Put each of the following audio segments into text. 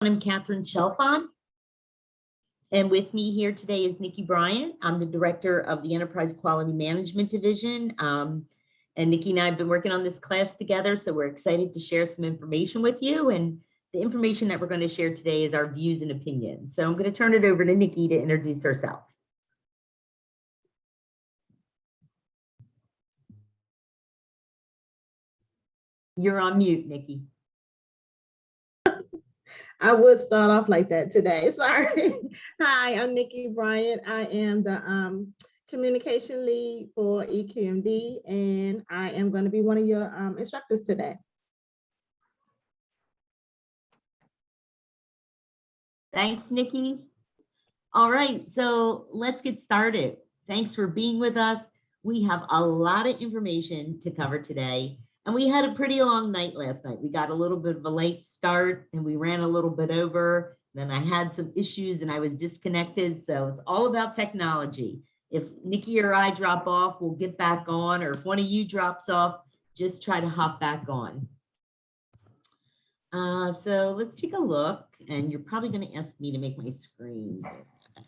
I'm Catherine Chalfant, and with me here today is Nikki Bryant. I'm the director of the Enterprise Quality Management Division. And Nikki and I have been working on this class together, so we're excited to share some information with you. And the information that we're going to share today is our views and opinions. So I'm going to turn it over to Nikki to introduce herself. You're on mute, Nikki. I would start off like that today. Sorry. Hi, I'm Nikki Bryant. I am the communication lead for EQMD, and I am going to be one of your instructors today. Thanks, Nikki. All right, so let's get started. Thanks for being with us. We have a lot of information to cover today. And we had a pretty long night last night. We got a little bit of a late start and we ran a little bit over. Then I had some issues and I was disconnected. So it's all about technology. If Nikki or I drop off, we'll get back on, or if one of you drops off, just try to hop back on. So let's take a look, and you're probably going to ask me to make my screen.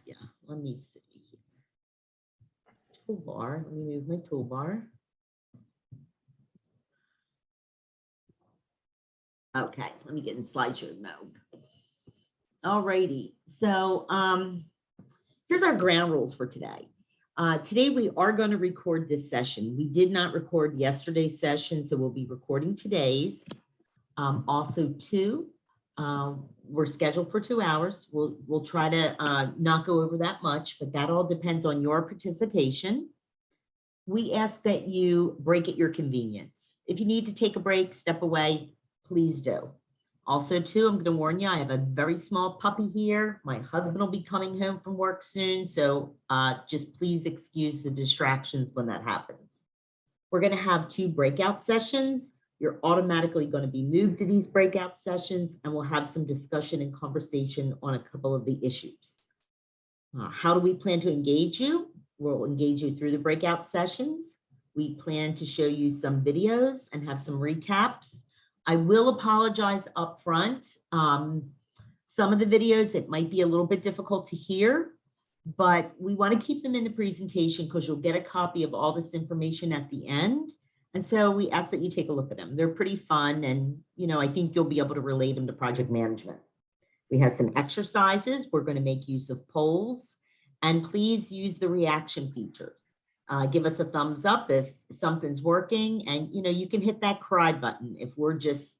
Yeah, let me see here. Toolbar, let me move my toolbar. Okay, let me get in slideshow mode. All righty, so here's our ground rules for today. Today we are going to record this session. We did not record yesterday's session, so we'll be recording today's. Also, we're scheduled for 2 hours. We'll try to not go over that much, but that all depends on your participation. We ask that you break at your convenience. If you need to take a break, step away, please do. Also, I'm going to warn you, I have a very small puppy here. My husband will be coming home from work soon, so just please excuse the distractions when that happens. We're going to have 2 breakout sessions. You're automatically going to be moved to these breakout sessions, and we'll have some discussion and conversation on a couple of the issues. How do we plan to engage you? We'll engage you through the breakout sessions. We plan to show you some videos and have some recaps. I will apologize up front. Some of the videos, it might be a little bit difficult to hear, but we want to keep them in the presentation because you'll get a copy of all this information at the end. And so we ask that you take a look at them. They're pretty fun, and I think you'll be able to relate them to project management. We have some exercises. We're going to make use of polls, and please use the reaction feature. Give us a thumbs up if something's working, and you can hit that cry button if we're just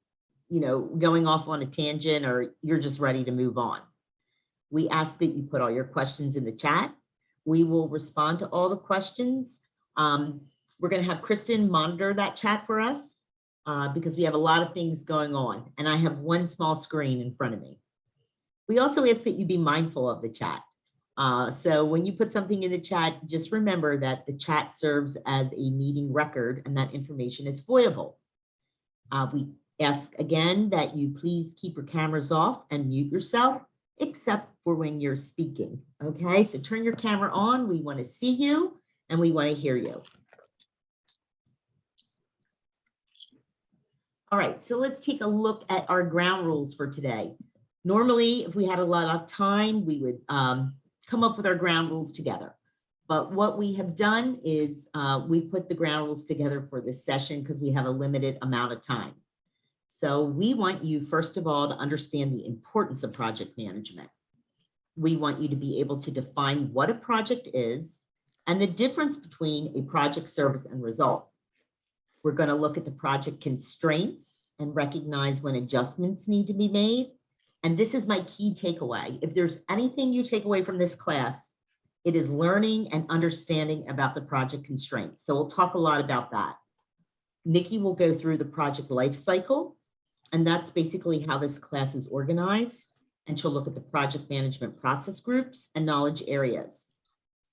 going off on a tangent or you're just ready to move on. We ask that you put all your questions in the chat. We will respond to all the questions. We're going to have Kristen monitor that chat for us because we have a lot of things going on, and I have one small screen in front of me. We also ask that you be mindful of the chat. So when you put something in the chat, just remember that the chat serves as a meeting record and that information is foiable. We ask again that you please keep your cameras off and mute yourself, except for when you're speaking. Okay, so turn your camera on. We want to see you and we want to hear you. All right, so let's take a look at our ground rules for today. Normally, if we had a lot of time, we would come up with our ground rules together. But what we have done is we put the ground rules together for this session because we have a limited amount of time. So we want you, first of all, to understand the importance of project management. We want you to be able to define what a project is and the difference between a project, service, and result. We're going to look at the project constraints and recognize when adjustments need to be made. And this is my key takeaway. If there's anything you take away from this class, it is learning and understanding about the project constraints. So we'll talk a lot about that. Nikki will go through the project life cycle, and that's basically how this class is organized. And she'll look at the project management process groups and knowledge areas.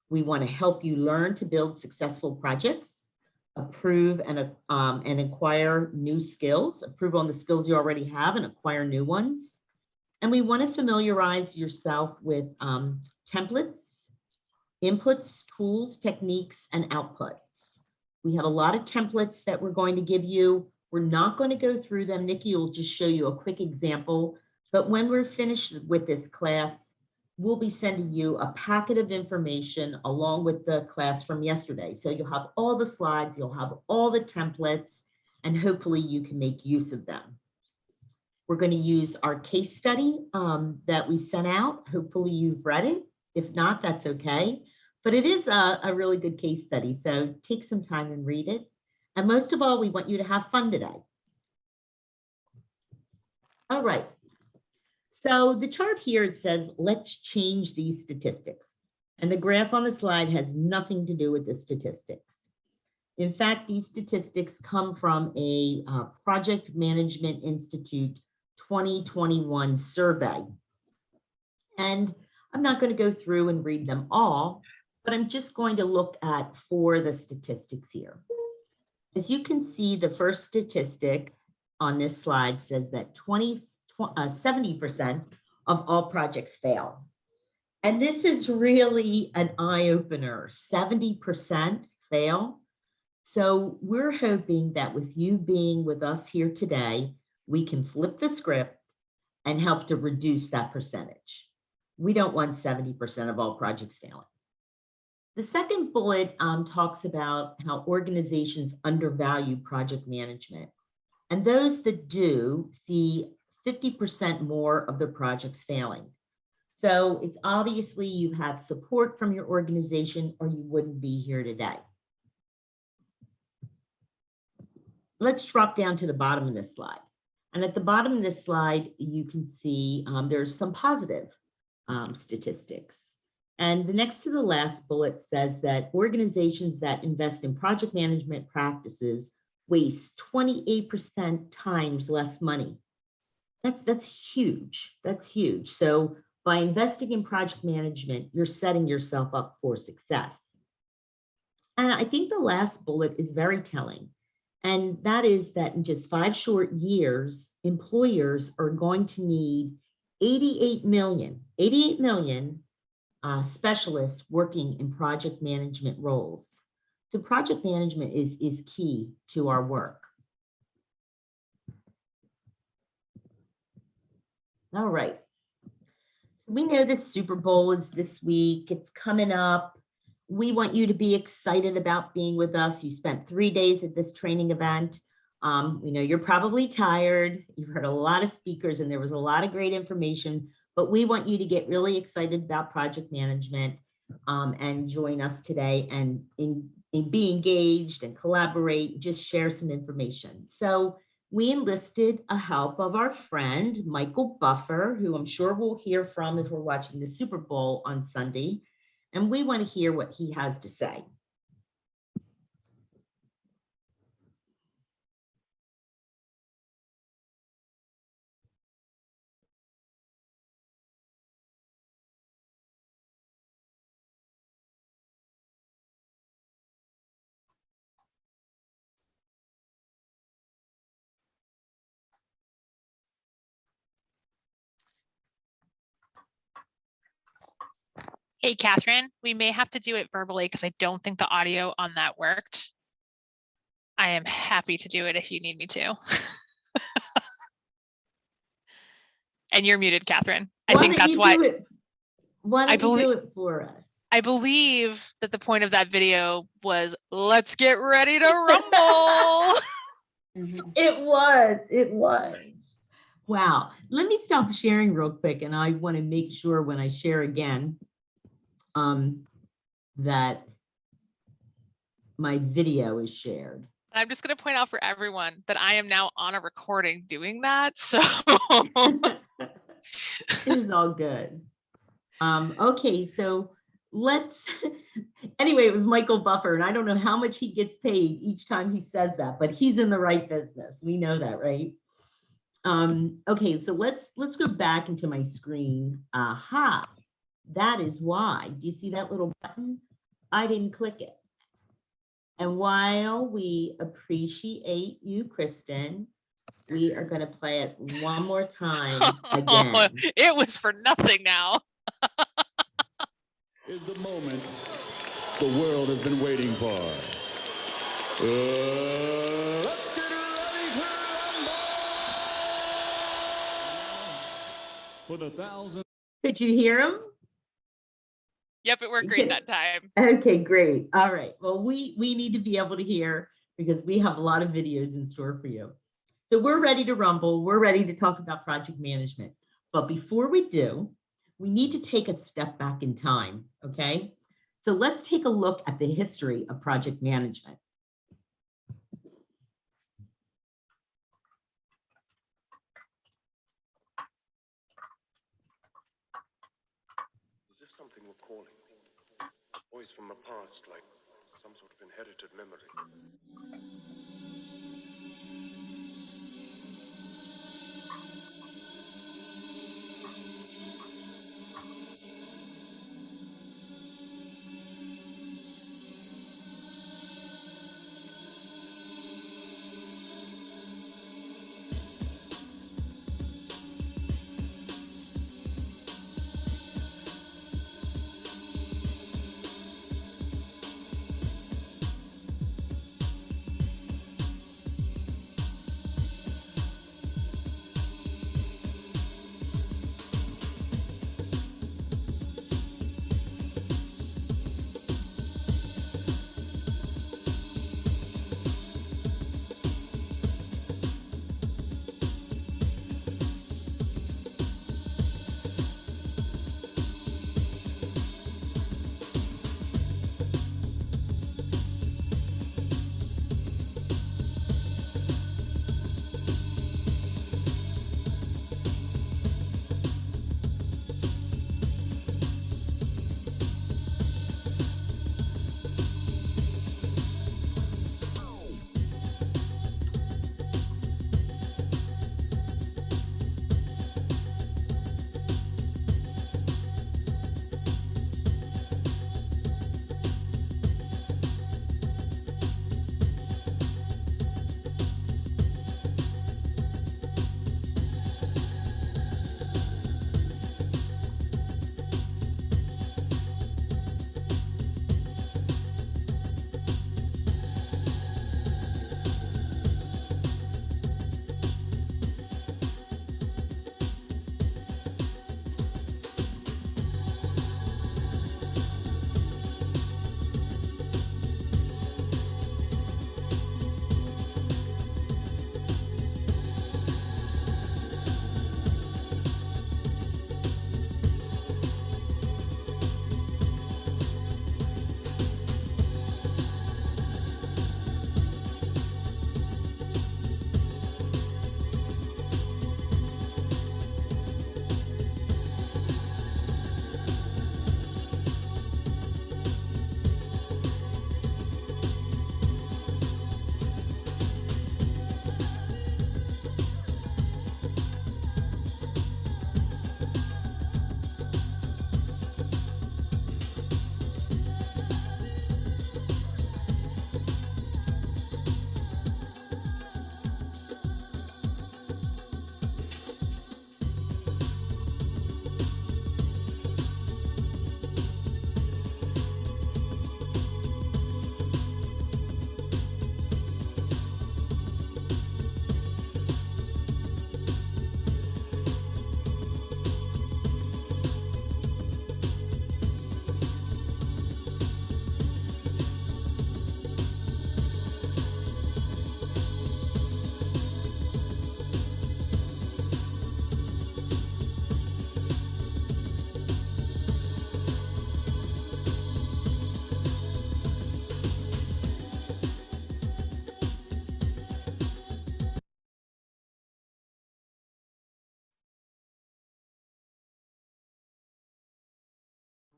We want to help you learn to build successful projects, approve and acquire new skills, approve on the skills you already have and acquire new ones. And we want to familiarize yourself with templates, inputs, tools, techniques, and outputs. We have a lot of templates that we're going to give you. We're not going to go through them. Nikki will just show you a quick example, But when we're finished with this class, we'll be sending you a packet of information along with the class from yesterday. So you'll have all the slides, you'll have all the templates, and hopefully you can make use of them. We're going to use our case study that we sent out. Hopefully you've read it. If not, that's okay. But it is a really good case study. So take some time and read it. And most of all, we want you to have fun today. All right. So the chart here, it says, let's change these statistics. And the graph on the slide has nothing to do with the statistics. In fact, these statistics come from a Project Management Institute 2021 survey. And I'm not going to go through and read them all, but I'm just going to look at 4 of the statistics here. As you can see, the first statistic on this slide says that 70% of all projects fail. And this is really an eye-opener. 70% fail. So we're hoping that with you being with us here today, we can flip the script and help to reduce that percentage. We don't want 70% of all projects failing. The second bullet talks about how organizations undervalue project management. And those that do see 50% more of their projects failing. So it's obviously you have support from your organization or you wouldn't be here today. Let's drop down to the bottom of this slide. And at the bottom of this slide, you can see there's some positive statistics. And the next to the last bullet says that organizations that invest in project management practices waste 28% times less money. That's huge. That's huge. So by investing in project management, you're setting yourself up for success. And I think the last bullet is very telling. And that is that in just 5 short years, employers are going to need 88 million specialists working in project management roles. So project management is key to our work. All right. So we know the Super Bowl is this week. It's coming up. We want you to be excited about being with us. You spent 3 days at this training event. We know you're probably tired. You've heard a lot of speakers and there was a lot of great information, but we want you to get really excited about project management and join us today and be engaged and collaborate, just share some information. So we enlisted a help of our friend, Michael Buffer, who I'm sure we'll hear from if we're watching the Super Bowl on Sunday. And we want to hear what he has to say. Hey, Catherine, we may have to do it verbally because I don't think the audio on that worked. I am happy to do it if you need me to. And you're muted, Catherine. I think that's why. Why don't you do it for us? I believe that the point of that video was, let's get ready to rumble. It was. Wow. Let me stop sharing real quick. And I want to make sure when I share again, that my video is shared. I'm just going to point out for everyone that I am now on a recording doing that. So it is all good. Okay, so let's, anyway, it was Michael Buffer, and I don't know how much he gets paid each time he says that, but he's in the right business. We know that, right? Okay, so let's go back into my screen. Aha. That is why. Do you see that little button? I didn't click it. And while we appreciate you, Kristen, we are going to play it one more time again. It was for nothing now. Is the moment the world has been waiting for. Let's get ready to rumble! for the 1,000. Could you hear him? Yep, it worked great Okay. that time. Okay, great. All right. Well, we need to be able to hear because we have a lot of videos in store for you. So we're ready to rumble. We're ready to talk about project management. But before we do, we need to take a step back in time, okay? So let's take a look at the history of project management. As if something were calling. A voice from the past, like some sort of inherited memory.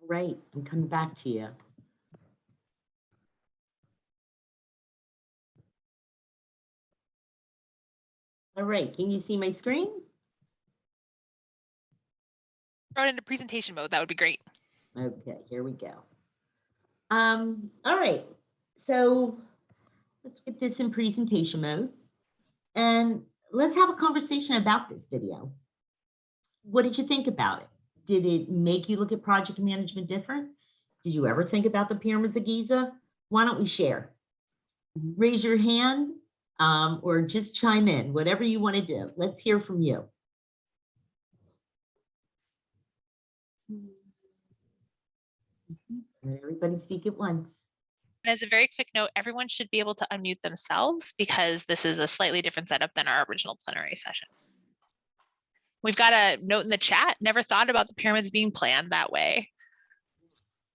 Right, I'm coming back to you. All right, can you see my screen? Throw it into presentation mode. That would be great. Okay, here we go. All right, so let's get this in presentation mode and let's have a conversation about this video. What did you think about it? Did it make you look at project management different? Did you ever think about the pyramids of Giza? Why don't we share? Raise your hand or just chime in, whatever you want to do. Let's hear from you. Everybody speak at once. And as a very quick note, everyone should be able to unmute themselves because this is a slightly different setup than our original plenary session. We've got a note in the chat, never thought about the pyramids being planned that way.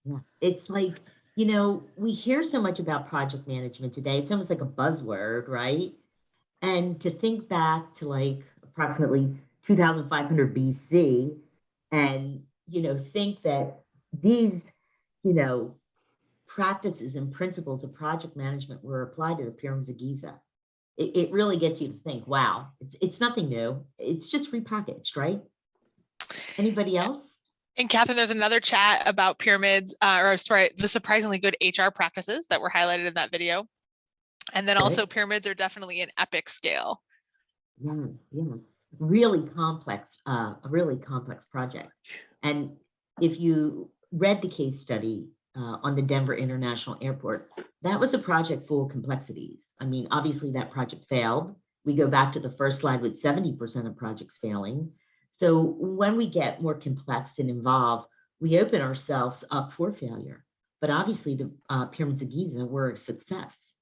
Yeah, it's like, you know, we hear so much about project management today. It's almost like a buzzword, right? And to think back to like approximately 2500 BC and, you know, think that these, you know, practices and principles of project management were applied to the pyramids of Giza. It really gets you to think, wow, it's nothing new. It's just repackaged, right? Anybody else? And Catherine, there's another chat about pyramids, or sorry, the surprisingly good HR practices that were highlighted in that video. And then also pyramids are definitely an epic scale. Yeah, yeah. Really complex, a really complex project. And if you read the case study on the Denver International Airport, that was a project full of complexities. I mean, obviously that project failed. We go back to the first slide with 70% of projects failing. So when we get more complex and involved, we open ourselves up for failure. But obviously the pyramids of Giza were a success.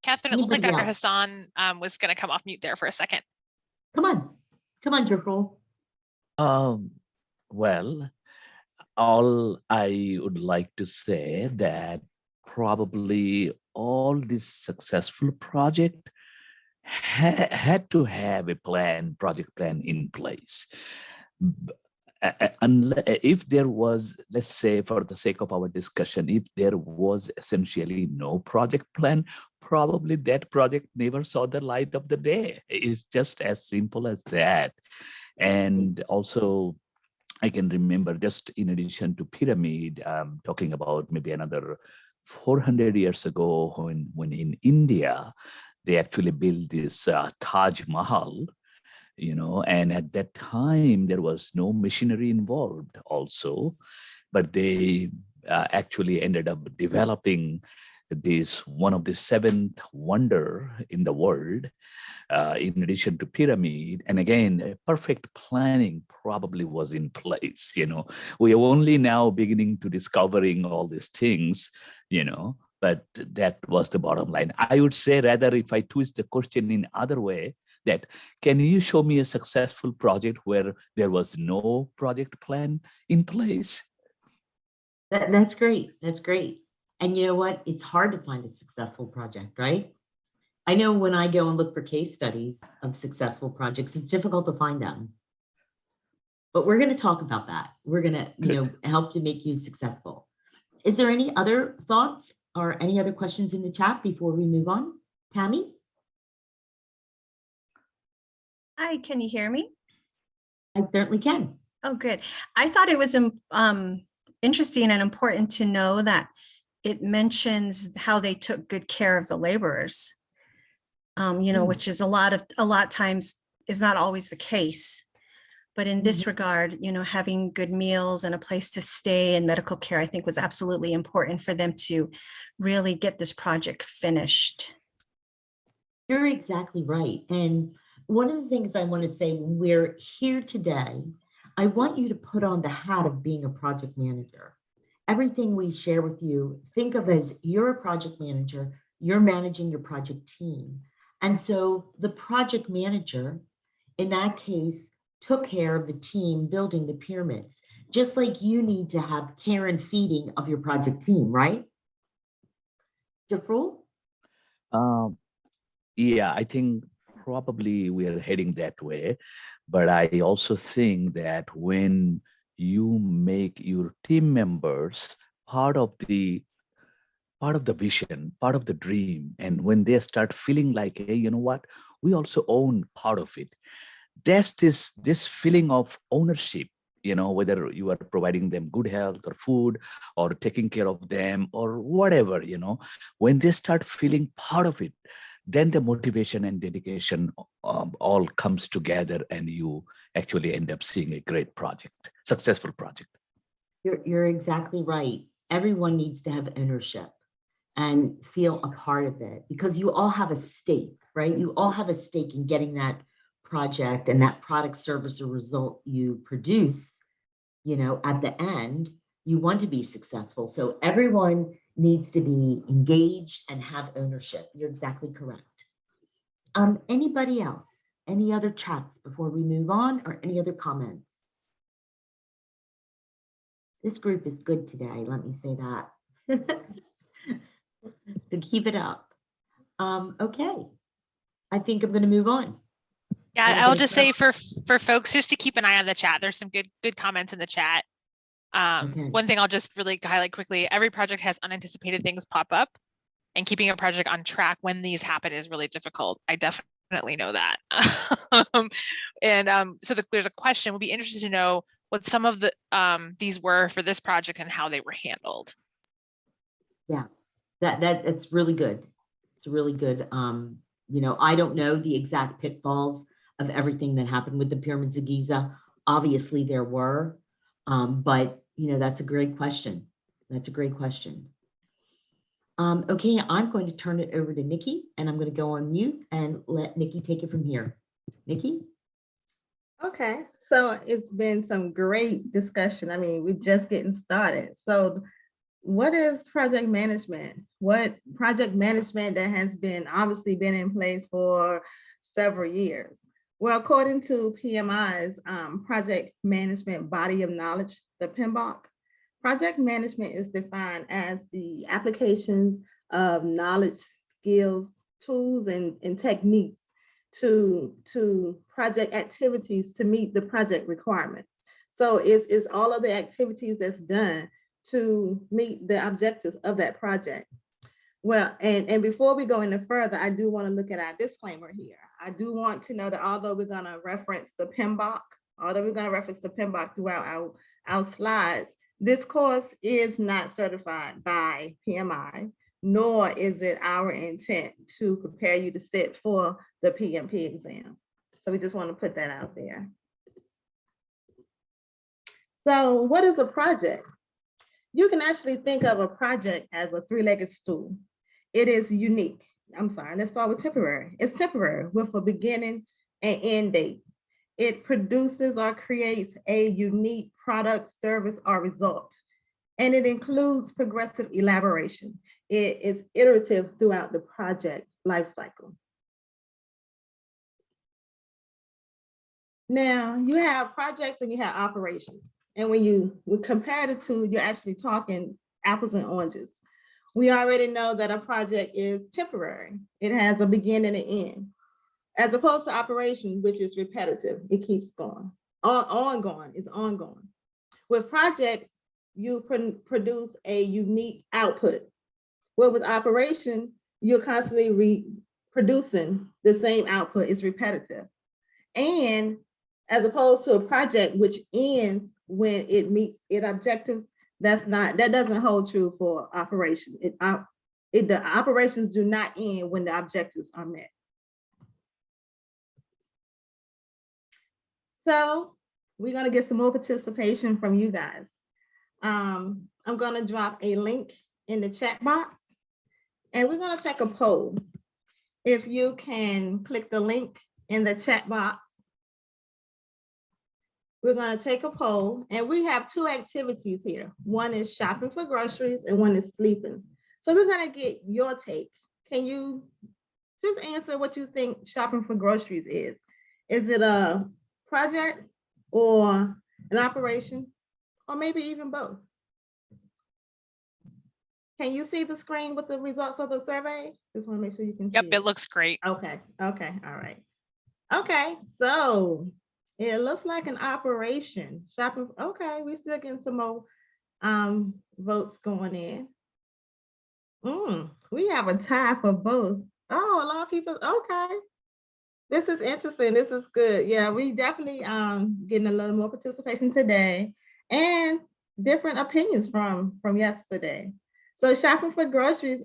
Catherine, it looked like Anybody Dr. else? Hassan was going to come off mute there for a second. Come on, Jeffrey. Well, all I would like to say that probably all this successful project had to have a project plan in place. If there was, let's say for the sake of our discussion, if there was essentially no project plan, probably that project never saw the light of the day. It's just as simple as that. And also, I can remember just in addition to pyramid, talking about maybe another 400 years ago when in India, they actually built this Taj Mahal, you know, and at that time there was no machinery involved also, but they actually ended up developing this one of the seventh wonder in the world, in addition to pyramid. And again, a perfect planning probably was in place. You know, we are only now beginning to discovering all these things, you know, but that was the bottom line. I would say rather, if I twist the question in other way, that can you show me a successful project where there was no project plan in place? That's great. That's great. And you know what? It's hard to find a successful project, right? I know when I go and look for case studies of successful projects, it's difficult to find them. But we're going to talk about that. We're going to, you know, help to make you successful. Is there any other thoughts or any other questions in the chat before we move on? Tammy? Hi, can you hear me? I certainly can. Oh, good. I thought it was interesting and important to know that it mentions how they took good care of the laborers, you know, which is a lot times is not always the case. But in this regard, you know, having good meals and a place to stay and medical care, I think was absolutely important for them to really get this project finished. You're exactly right. And one of the things I want to say when we're here today, I want you to put on the hat of being a project manager. Everything we share with you, think of as you're a project manager, you're managing your project team. And so the project manager, in that case, took care of the team building the pyramids, just like you need to have care and feeding of your project team, right? Jeffrey? Yeah, I think probably we are heading that way. But I also think that when you make your team members part of the vision, part of the dream, and when they start feeling like, hey, you know what, we also own part of it. There's this feeling of ownership, you know, whether you are providing them good health or food or taking care of them or whatever, you know, when they start feeling part of it, then the motivation and dedication all comes together and you actually end up seeing a great project, successful project. You're exactly right. Everyone needs to have ownership and feel a part of it because you all have a stake, right? You all have a stake in getting that project and that product, service, or result you produce you know, at the end, you want to be successful. So everyone needs to be engaged and have ownership. You're exactly correct. Anybody else? Any other chats before we move on, or any other comments? This group is good today, let me say that. So keep it up. Okay, I think I'm going to move on. Yeah, I'm I'll gonna just start- say for folks just to keep an eye on the chat. There's some good comments in the chat. Okay. One thing I'll just really highlight quickly, every project has unanticipated things pop up, and keeping a project on track when these happen is really difficult. I definitely know that. So there's a question, we'll be interested to know what some of the these were for this project and how they were handled. Yeah, that's really good. It's really good. You know, I don't know the exact pitfalls of everything that happened with the pyramids of Giza. Obviously there were, but you know, that's a great question. That's a great question. Okay, I'm going to turn it over to Nikki, and I'm going to go on mute and let Nikki take it from here. Nikki? Okay, so it's been some great discussion. I mean, we're just getting started. So what is project management? What project management that has been obviously been in place for several years? Well, according to PMI's project management body of knowledge, the PMBOK, project management is defined as the applications of knowledge, skills, tools, and techniques to project activities to meet the project requirements. So it's all of the activities that's done to meet the objectives of that project. Well, and before we go any further, I do want to look at our disclaimer here. I do want to know that although we're going to reference the PMBOK, throughout our slides, this course is not certified by PMI, nor is it our intent to prepare you to sit for the PMP exam. So we just want to put that out there. So what is a project? You can actually think of a project as a three-legged stool. It is unique. I'm sorry, let's start with temporary. It's temporary with a beginning and end date. It produces or creates a unique product, service, or result. And it includes progressive elaboration. It is iterative throughout the project lifecycle. Now, you have projects and you have operations. And when you compare the two, you're actually talking apples and oranges. We already know that a project is temporary. It has a beginning and end, as opposed to operation, which is repetitive. It keeps going, ongoing, it's ongoing. With projects, you produce a unique output. Well, with operation, you're constantly reproducing the same output. It's repetitive. And as opposed to a project which ends when it meets its objectives, that doesn't hold true for operation. The operations do not end when the objectives are met. So we're gonna get some more participation from you guys. I'm gonna drop a link in the chat box, and we're gonna take a poll. If you can click the link in the chat box, we're going to take a poll, and we have two activities here. One is shopping for groceries and one is sleeping. So we're going to get your take. Can you just answer what you think shopping for groceries is? Is it a project or an operation, or maybe even both? Can you see the screen with the results of the survey? Just want to make sure you can see. Yep, it looks great. Okay, all right. Okay, so it looks like an operation. Shopping, okay, we still getting some more votes going in. We have a tie for both. Oh, a lot of people, okay. This is interesting, this is good. Yeah, we definitely getting a little more participation today and different opinions from yesterday. So shopping for groceries,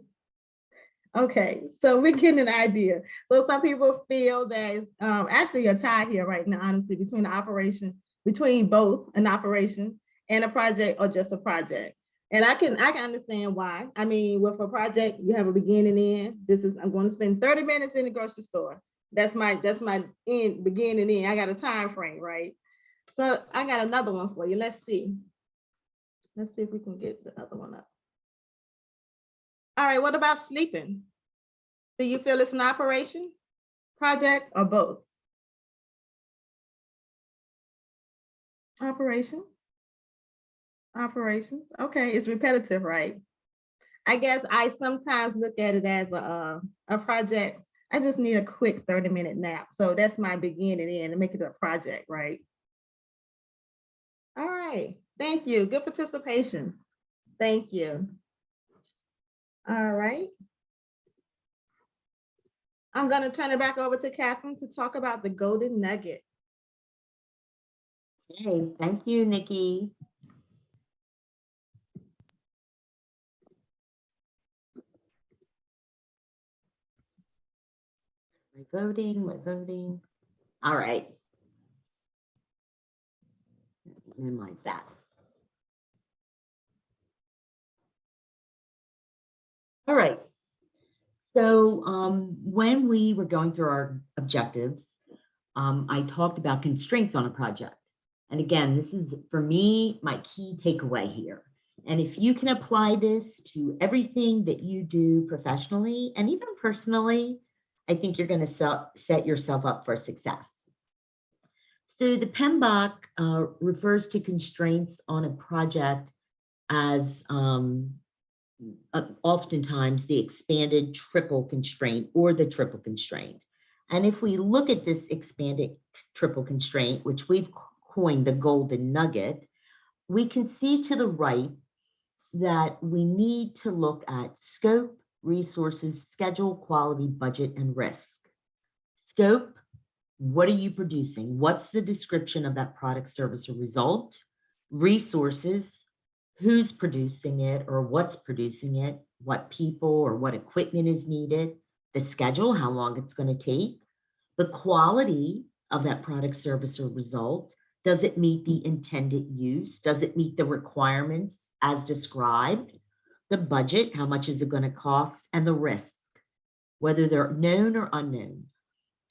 okay, so we're getting an idea. So some people feel that it's actually a tie here right now, honestly, between the operation, between both an operation and a project, or just a project. And I can understand why. I mean, with a project, you have a beginning and end. I'm going to spend 30 minutes in the grocery store. That's my end, beginning and end. I got a time frame, right? So I got another one for you. Let's see. Let's see if we can get the other one up. All right, what about sleeping? Do you feel it's an operation, project, or both? Operation. Operation. Okay, it's repetitive, right? I guess I sometimes look at it as a project. I just need a quick 30-minute nap. So that's my beginning in to make it a project, right? All right, thank you. Good participation. Thank you. All right. I'm gonna turn it back over to Catherine to talk about the golden nugget. Okay, thank you, Nikki. My voting. All right. Minimize that. All right. So when we were going through our objectives, I talked about constraints on a project. And again, this is, for me, my key takeaway here. And if you can apply this to everything that you do professionally and even personally, I think you're going to set yourself up for success. So the PMBOK refers to constraints on a project as oftentimes the expanded triple constraint or the triple constraint. And if we look at this expanded triple constraint, which we've coined the golden nugget, we can see to the right that we need to look at scope, resources, schedule, quality, budget, and risk. Scope, what are you producing? What's the description of that product, service, or result? Resources, who's producing it or what's producing it, what people or what equipment is needed, the schedule, how long it's going to take, the quality of that product, service, or result. Does it meet the intended use? Does it meet the requirements as described? The budget, how much is it going to cost? And the risk, whether they're known or unknown.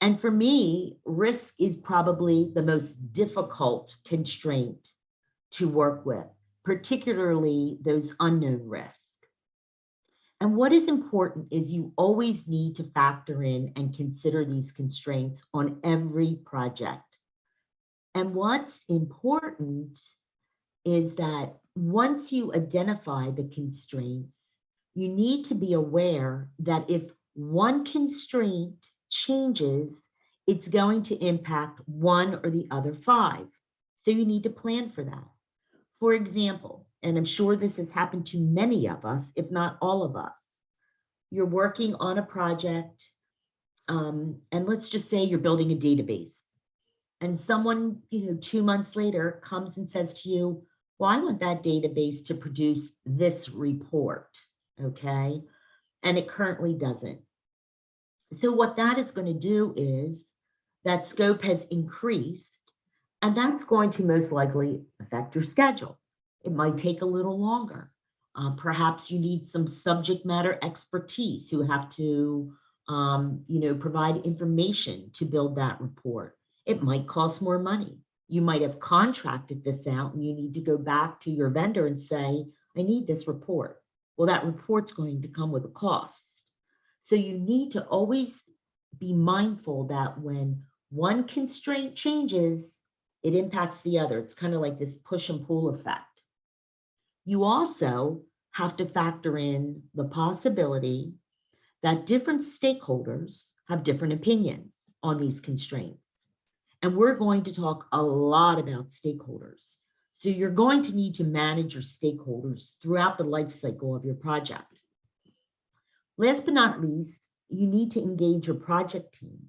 And for me, risk is probably the most difficult constraint to work with, particularly those unknown risks. And what is important is you always need to factor in and consider these constraints on every project. And what's important is that once you identify the constraints, you need to be aware that if one constraint changes, it's going to impact one or the other 5. So you need to plan for that. For example, and I'm sure this has happened to many of us, if not all of us, you're working on a project, and let's just say you're building a database, and someone, 2 months later comes and says to you, well, I want that database to produce this report, okay? And it currently doesn't. So what that is going to do is that scope has increased, and that's going to most likely affect your schedule. It might take a little longer. Perhaps you need some subject matter expertise who have to, provide information to build that report. It might cost more money. You might have contracted this out and you need to go back to your vendor and say, I need this report. Well, that report's going to come with a cost. So you need to always be mindful that when one constraint changes, it impacts the other. It's kind of like this push and pull effect. You also have to factor in the possibility that different stakeholders have different opinions on these constraints. And we're going to talk a lot about stakeholders. So you're going to need to manage your stakeholders throughout the life cycle of your project. Last but not least, you need to engage your project team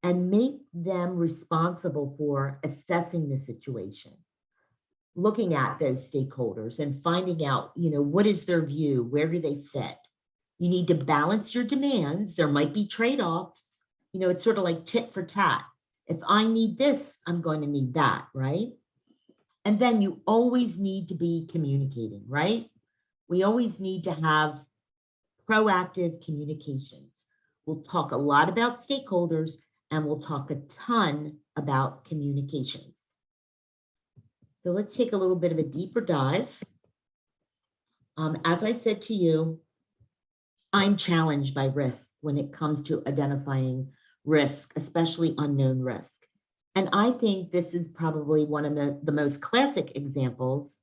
and make them responsible for assessing the situation, looking at those stakeholders and finding out, what is their view? Where do they fit? You need to balance your demands. There might be trade-offs. It's sort of like tit for tat. If I need this, I'm going to need that, right? And then you always need to be communicating, right? We always need to have proactive communications. We'll talk a lot about stakeholders and we'll talk a ton about communications. So let's take a little bit of a deeper dive. As I said to you, I'm challenged by risk when it comes to identifying risk, especially unknown risk. And I think this is probably one of the most classic examples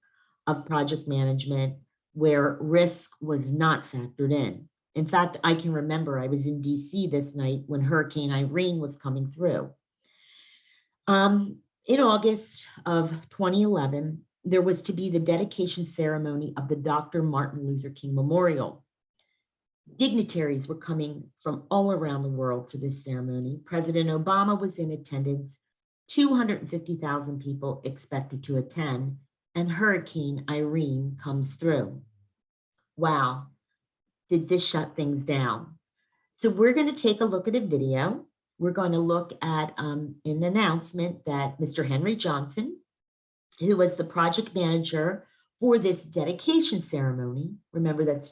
of project management where risk was not factored in. In fact, I can remember I was in DC this night when Hurricane Irene was coming through. In August of 2011, there was to be the dedication ceremony of the Dr. Martin Luther King Memorial. Dignitaries were coming from all around the world for this ceremony. President Obama was in attendance, 250,000 people expected to attend, and Hurricane Irene comes through. Wow, did this shut things down? So we're going to take a look at a video. We're going to look at an announcement that Mr. Henry Johnson, who was the project manager for this dedication ceremony, remember that's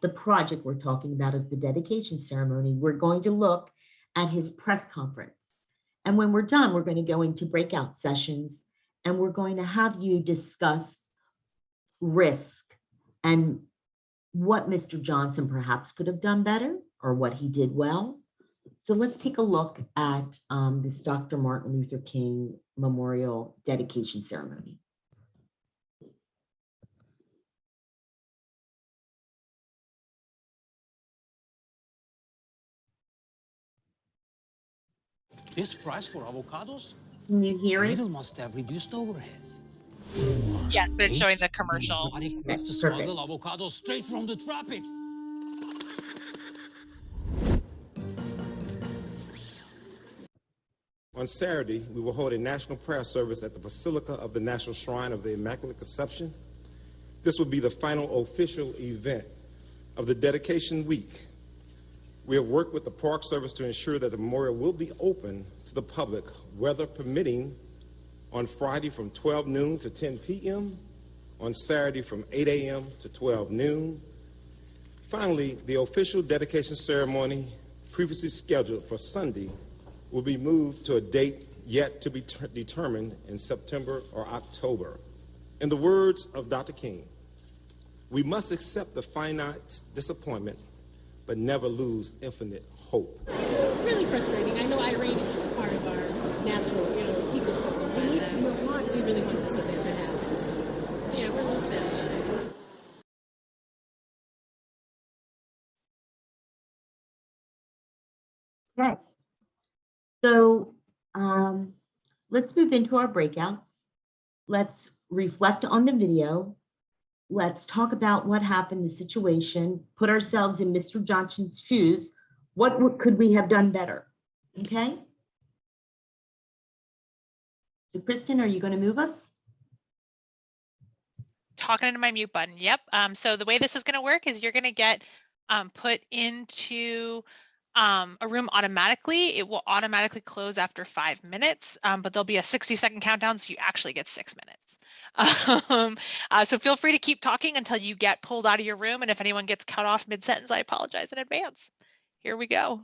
the project we're talking about is the dedication ceremony. We're going to look at his press conference. And when we're done, we're going to go into breakout sessions and we're going to have you discuss risk and what Mr. Johnson perhaps could have done better or what he did well. So let's take a look at this Dr. Martin Luther King Memorial dedication ceremony. This price for avocados? Can you hear it? Lidl must have reduced overheads. Yes, but it's showing the Think commercial. exotic Okay, moves to perfect. smuggle avocados straight from the tropics. On Saturday, we will hold a national prayer service at the Basilica of the National Shrine of the Immaculate Conception. This will be the final official event of the dedication week. We have worked with the Park Service to ensure that the memorial will be open to the public, weather permitting, on Friday from 12 noon to 10 p.m., on Saturday from 8 a.m. to 12 noon. Finally, the official dedication ceremony, previously scheduled for Sunday, will be moved to a date yet to be determined in September or October. In the words of Dr. King, we must accept the finite disappointment, but never lose infinite hope. It's really frustrating. I know Irene is a part of our natural, ecosystem. We really want this event to happen. So, yeah, we're a little sad about it. Okay. So let's move into our breakouts. Let's reflect on the video. Let's talk about what happened, the situation, put ourselves in Mr. Johnson's shoes. What could we have done better? Okay. So Kristen, are you going to move us? Talking into my mute button. Yep. So the way this is going to work is you're going to get put into a room automatically. It will automatically close after 5 minutes, but there'll be a 60-second countdown, so you actually get 6 minutes. So feel free to keep talking until you get pulled out of your room. And if anyone gets cut off mid-sentence, I apologize in advance. Here we go.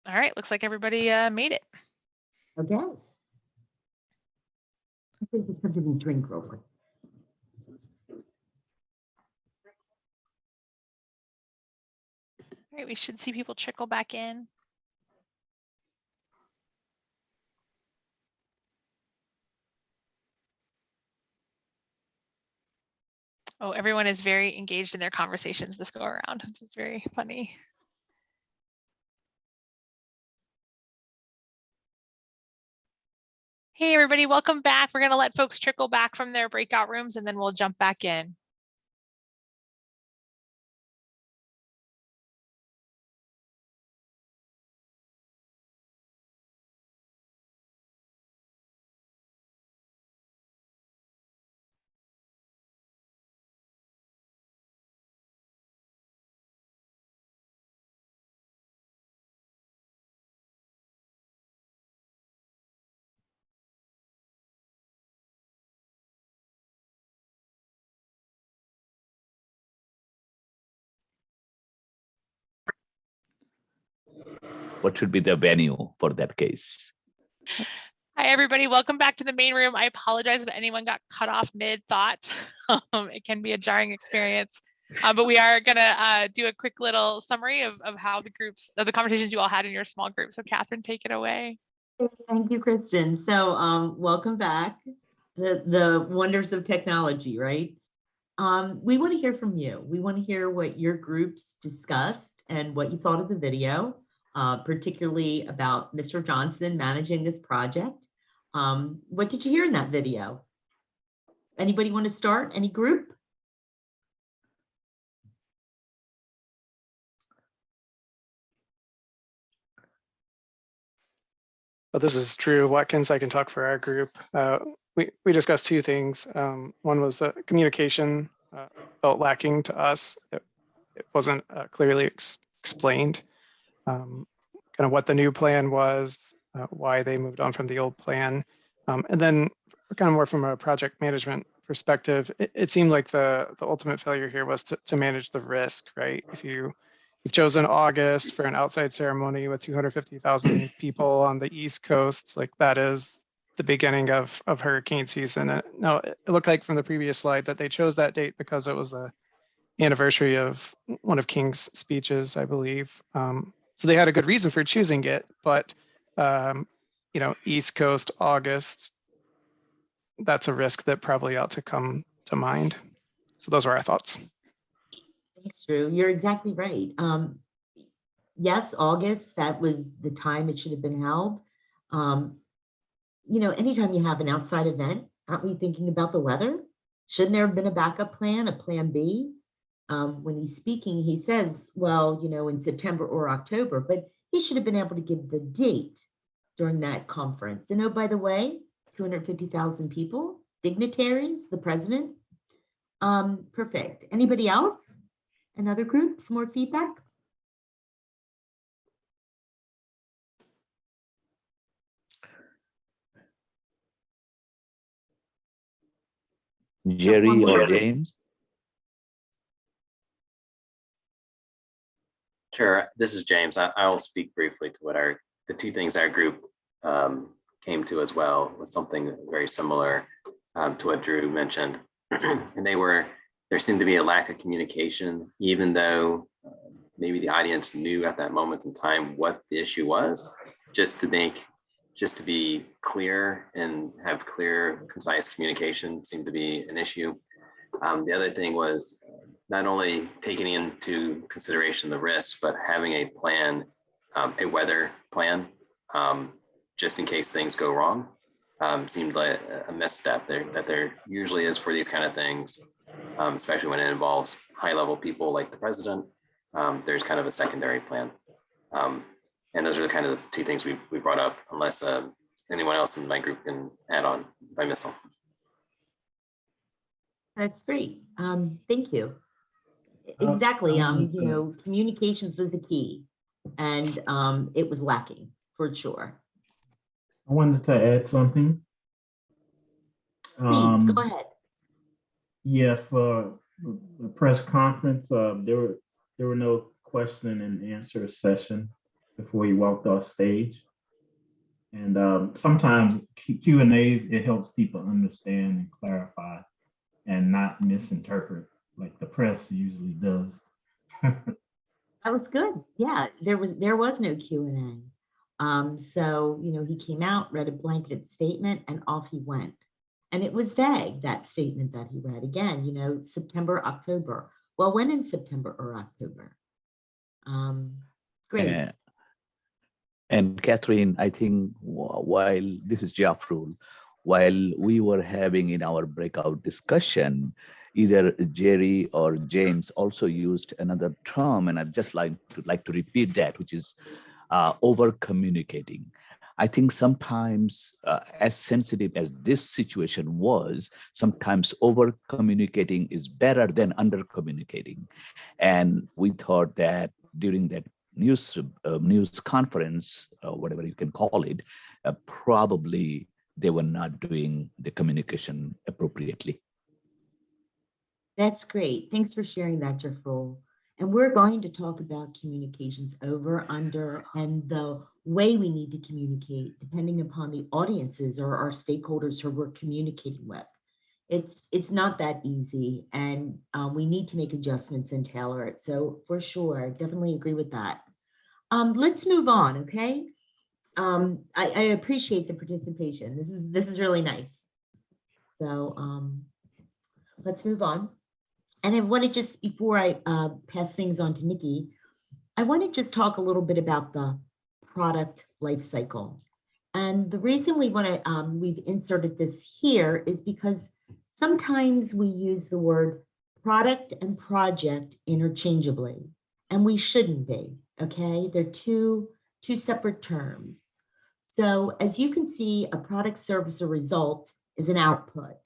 All right, looks like everybody made it. Okay. I think it's something to drink real quick. All right, we should see people trickle back in. Oh, everyone is very engaged in their conversations this go around, which is very funny. Hey, everybody, welcome back. We're going to let folks trickle back from their breakout rooms and then we'll jump back in. what should be the venue for that case? Hi, everybody. Welcome back to the main room. I apologize if anyone got cut off mid-thought. It can be a jarring experience, but we are going to do a quick little summary of how the conversations you all had in your small group. So Catherine, take it away. Thank you, Kristen. So welcome back. The wonders of technology, right? We want to hear from you. We want to hear what your groups discussed and what you thought of the video, particularly about Mr. Johnson managing this project. What did you hear in that video? Anybody want to start? Any group? Well, this is Drew Watkins. I can talk for our group. We discussed two things. One was the communication felt lacking to us. It wasn't clearly explained kind of what the new plan was, why they moved on from the old plan. And then kind of more from a project management perspective, it seemed like the ultimate failure here was to manage the risk, right? If you've chosen August for an outside ceremony with 250,000 people on the East Coast, like that is the beginning of hurricane season. No, it looked like from the previous slide that they chose that date because it was the anniversary of one of King's speeches, I believe. So they had a good reason for choosing it, but East Coast August, that's a risk that probably ought to come to mind. So those were our thoughts. Thanks, Drew. You're exactly right. Yes, August, that was the time it should have been held. Anytime you have an outside event, aren't we thinking about the weather? Shouldn't there have been a backup plan, a plan B? When he's speaking, he says, well, in September or October, but he should have been able to give the date during that conference. And oh, by the way, 250,000 people, dignitaries, the president. Perfect. Anybody else? Another group, some more feedback? Jerry or James? Sure, this is James. I will speak briefly to what the two things our group came to as well, was something very similar to what Drew mentioned. And there seemed to be a lack of communication, even though maybe the audience knew at that moment in time what the issue was, just to be clear and have clear, concise communication seemed to be an issue. The other thing was not only taking into consideration the risks, but having a plan, a weather plan, just in case things go wrong, seemed like a misstep that there usually is for these kind of things, especially when it involves high-level people like the president. There's kind of a secondary plan. And those are the kind of the two things we brought up, unless anyone else in my group can add on if I miss them. That's great. Thank you. Exactly. Communications was the key, and it was lacking for sure. I wanted to add something. Please, go ahead. Yeah, for the press conference, there were no question and answer session before you walked off stage. And sometimes Q&As, it helps people understand and clarify and not misinterpret like the press usually does. That was good. Yeah, there was no Q&A. So, he came out, read a blanket statement, and off he went. And it was vague, that statement that he read. Again, September, October. Well, when in September or October? Great. Yeah. And Catherine, I think while this is Jafrul, while we were having in our breakout discussion, either Jerry or James also used another term, and I'd just like to repeat that, which is over communicating. I think sometimes, as sensitive as this situation was, sometimes over communicating is better than under communicating. And we thought that during that news conference, whatever you can call it, probably they were not doing the communication appropriately. That's great. Thanks for sharing that, Jafrul. And we're going to talk about communications over, under, and the way we need to communicate depending upon the audiences or our stakeholders who we're communicating with. It's not that easy, and we need to make adjustments and tailor it. So for sure, I definitely agree with that. Let's move on, okay? I appreciate the participation. This is really nice. So let's move on. And I want to just, before I pass things on to Nikki, I want to just talk a little bit about the product life cycle. And the reason we want to, we've inserted this here is because sometimes we use the word product and project interchangeably, and we shouldn't be, okay? They're two separate terms. So as you can see, a product, service, or result is an output,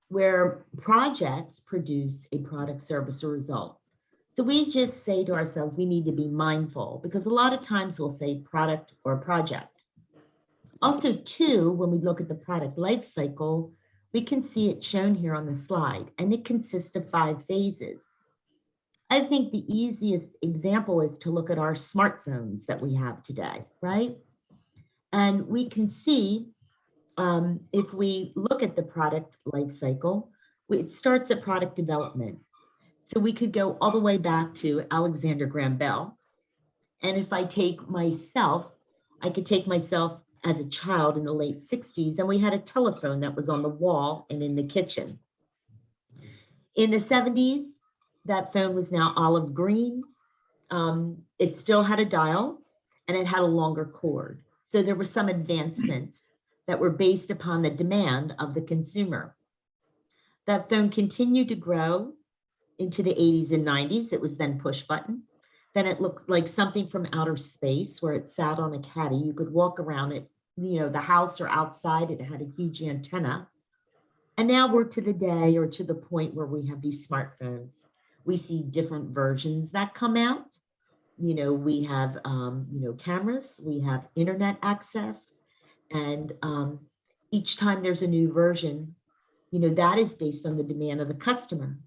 where projects produce a product, service, or result. So we just say to ourselves, we need to be mindful, because a lot of times we'll say product or project. Also, too, when we look at the product life cycle, we can see it shown here on the slide, and it consists of 5 phases. I think the easiest example is to look at our smartphones that we have today, right? And we can see, if we look at the product life cycle, it starts at product development. So we could go all the way back to Alexander Graham Bell. And if I take myself, I could take myself as a child in the late 60s, and we had a telephone that was on the wall and in the kitchen. In the 70s, that phone was now olive green. It still had a dial, and it had a longer cord. So there were some advancements that were based upon the demand of the consumer. That phone continued to grow into the 80s and 90s. It was then push button. Then it looked like something from outer space where it sat on a caddy. You could walk around it, you know, the house or outside. It had a huge antenna. And now we're to the day, or to the point where we have these smartphones. We see different versions that come out. You know, we have, cameras, we have internet access, and each time there's a new version, that is based on the demand of the customer.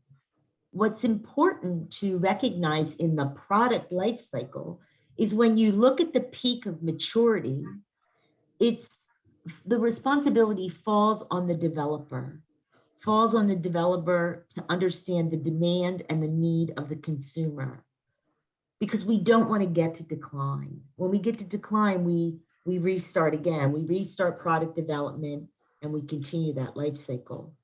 What's important to recognize in the product life cycle is when you look at the peak of maturity, the responsibility falls on the developer to understand the demand and the need of the consumer, because we don't want to get to decline. When we get to decline, we restart again. We restart product development, and we continue that life cycle.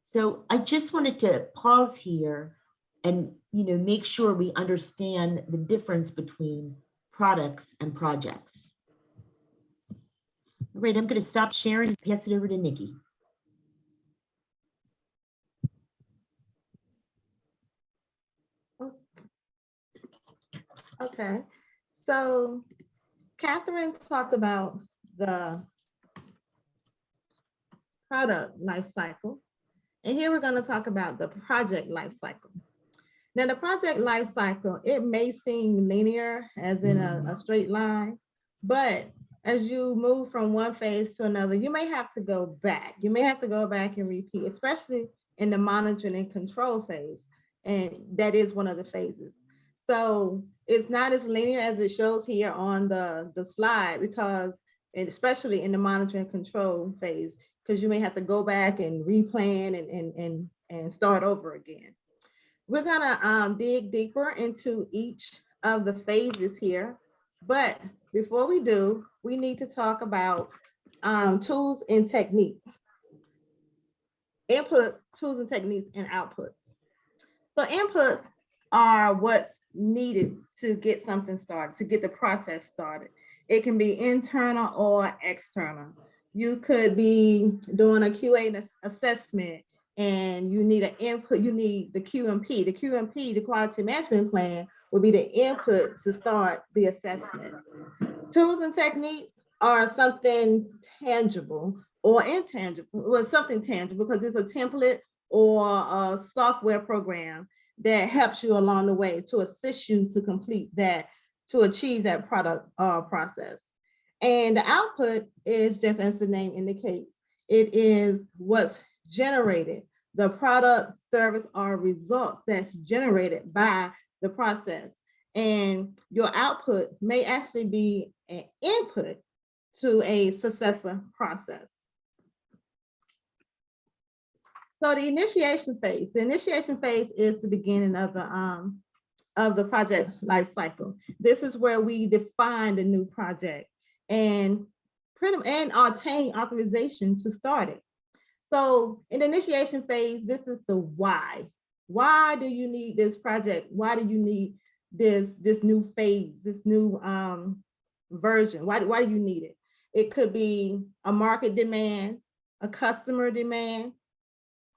So I just wanted to pause here and make sure we understand the difference between products and projects. All right, I'm going to stop sharing and pass it over to Nikki. Okay, so Catherine talked about the product life cycle, and here we're going to talk about the project life cycle. Now, the project life cycle, it may seem linear, as in a straight line, but as you move from one phase to another, you may have to go back. You may have to go back and repeat, especially in the monitoring and control phase, and that is one of the phases. So it's not as linear as it shows here on the slide, because, and especially in the monitoring and control phase, because you may have to go back and replan and start over again. We're gonna dig deeper into each of the phases here, but before we do, we need to talk about tools and techniques. Inputs, tools and techniques, and outputs. So inputs are what's needed to get something started, to get the process started. It can be internal or external. You could be doing a QA assessment, and you need an input, you need the QMP. The QMP, the quality management plan, would be the input to start the assessment. Tools and techniques are something tangible or intangible, well, something tangible, because it's a template or a software program that helps you along the way to assist you to complete that, to achieve that product process. And the output is, just as the name indicates, it is what's generated, the product, service, or results that's generated by the process. And your output may actually be an input to a successor process. So the initiation phase is the beginning of the project life cycle. This is where we define the new project and obtain authorization to start it. So in the initiation phase, this is the why. Why do you need this project? Why do you need this new phase, this new version? Why do you need it? It could be a market demand, a customer demand,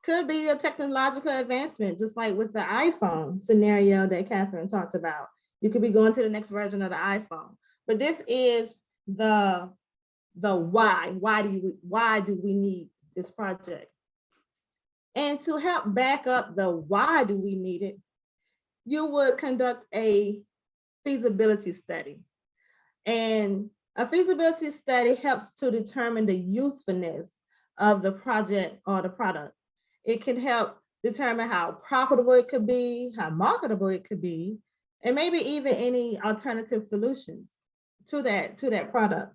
could be a technological advancement, just like with the iPhone scenario that Catherine talked about. You could be going to the next version of the iPhone. But this is the why. Why do we need this project? And to help back up the why do we need it, you would conduct a feasibility study. And a feasibility study helps to determine the usefulness of the project or the product. It can help determine how profitable it could be, how marketable it could be, and maybe even any alternative solutions to that product.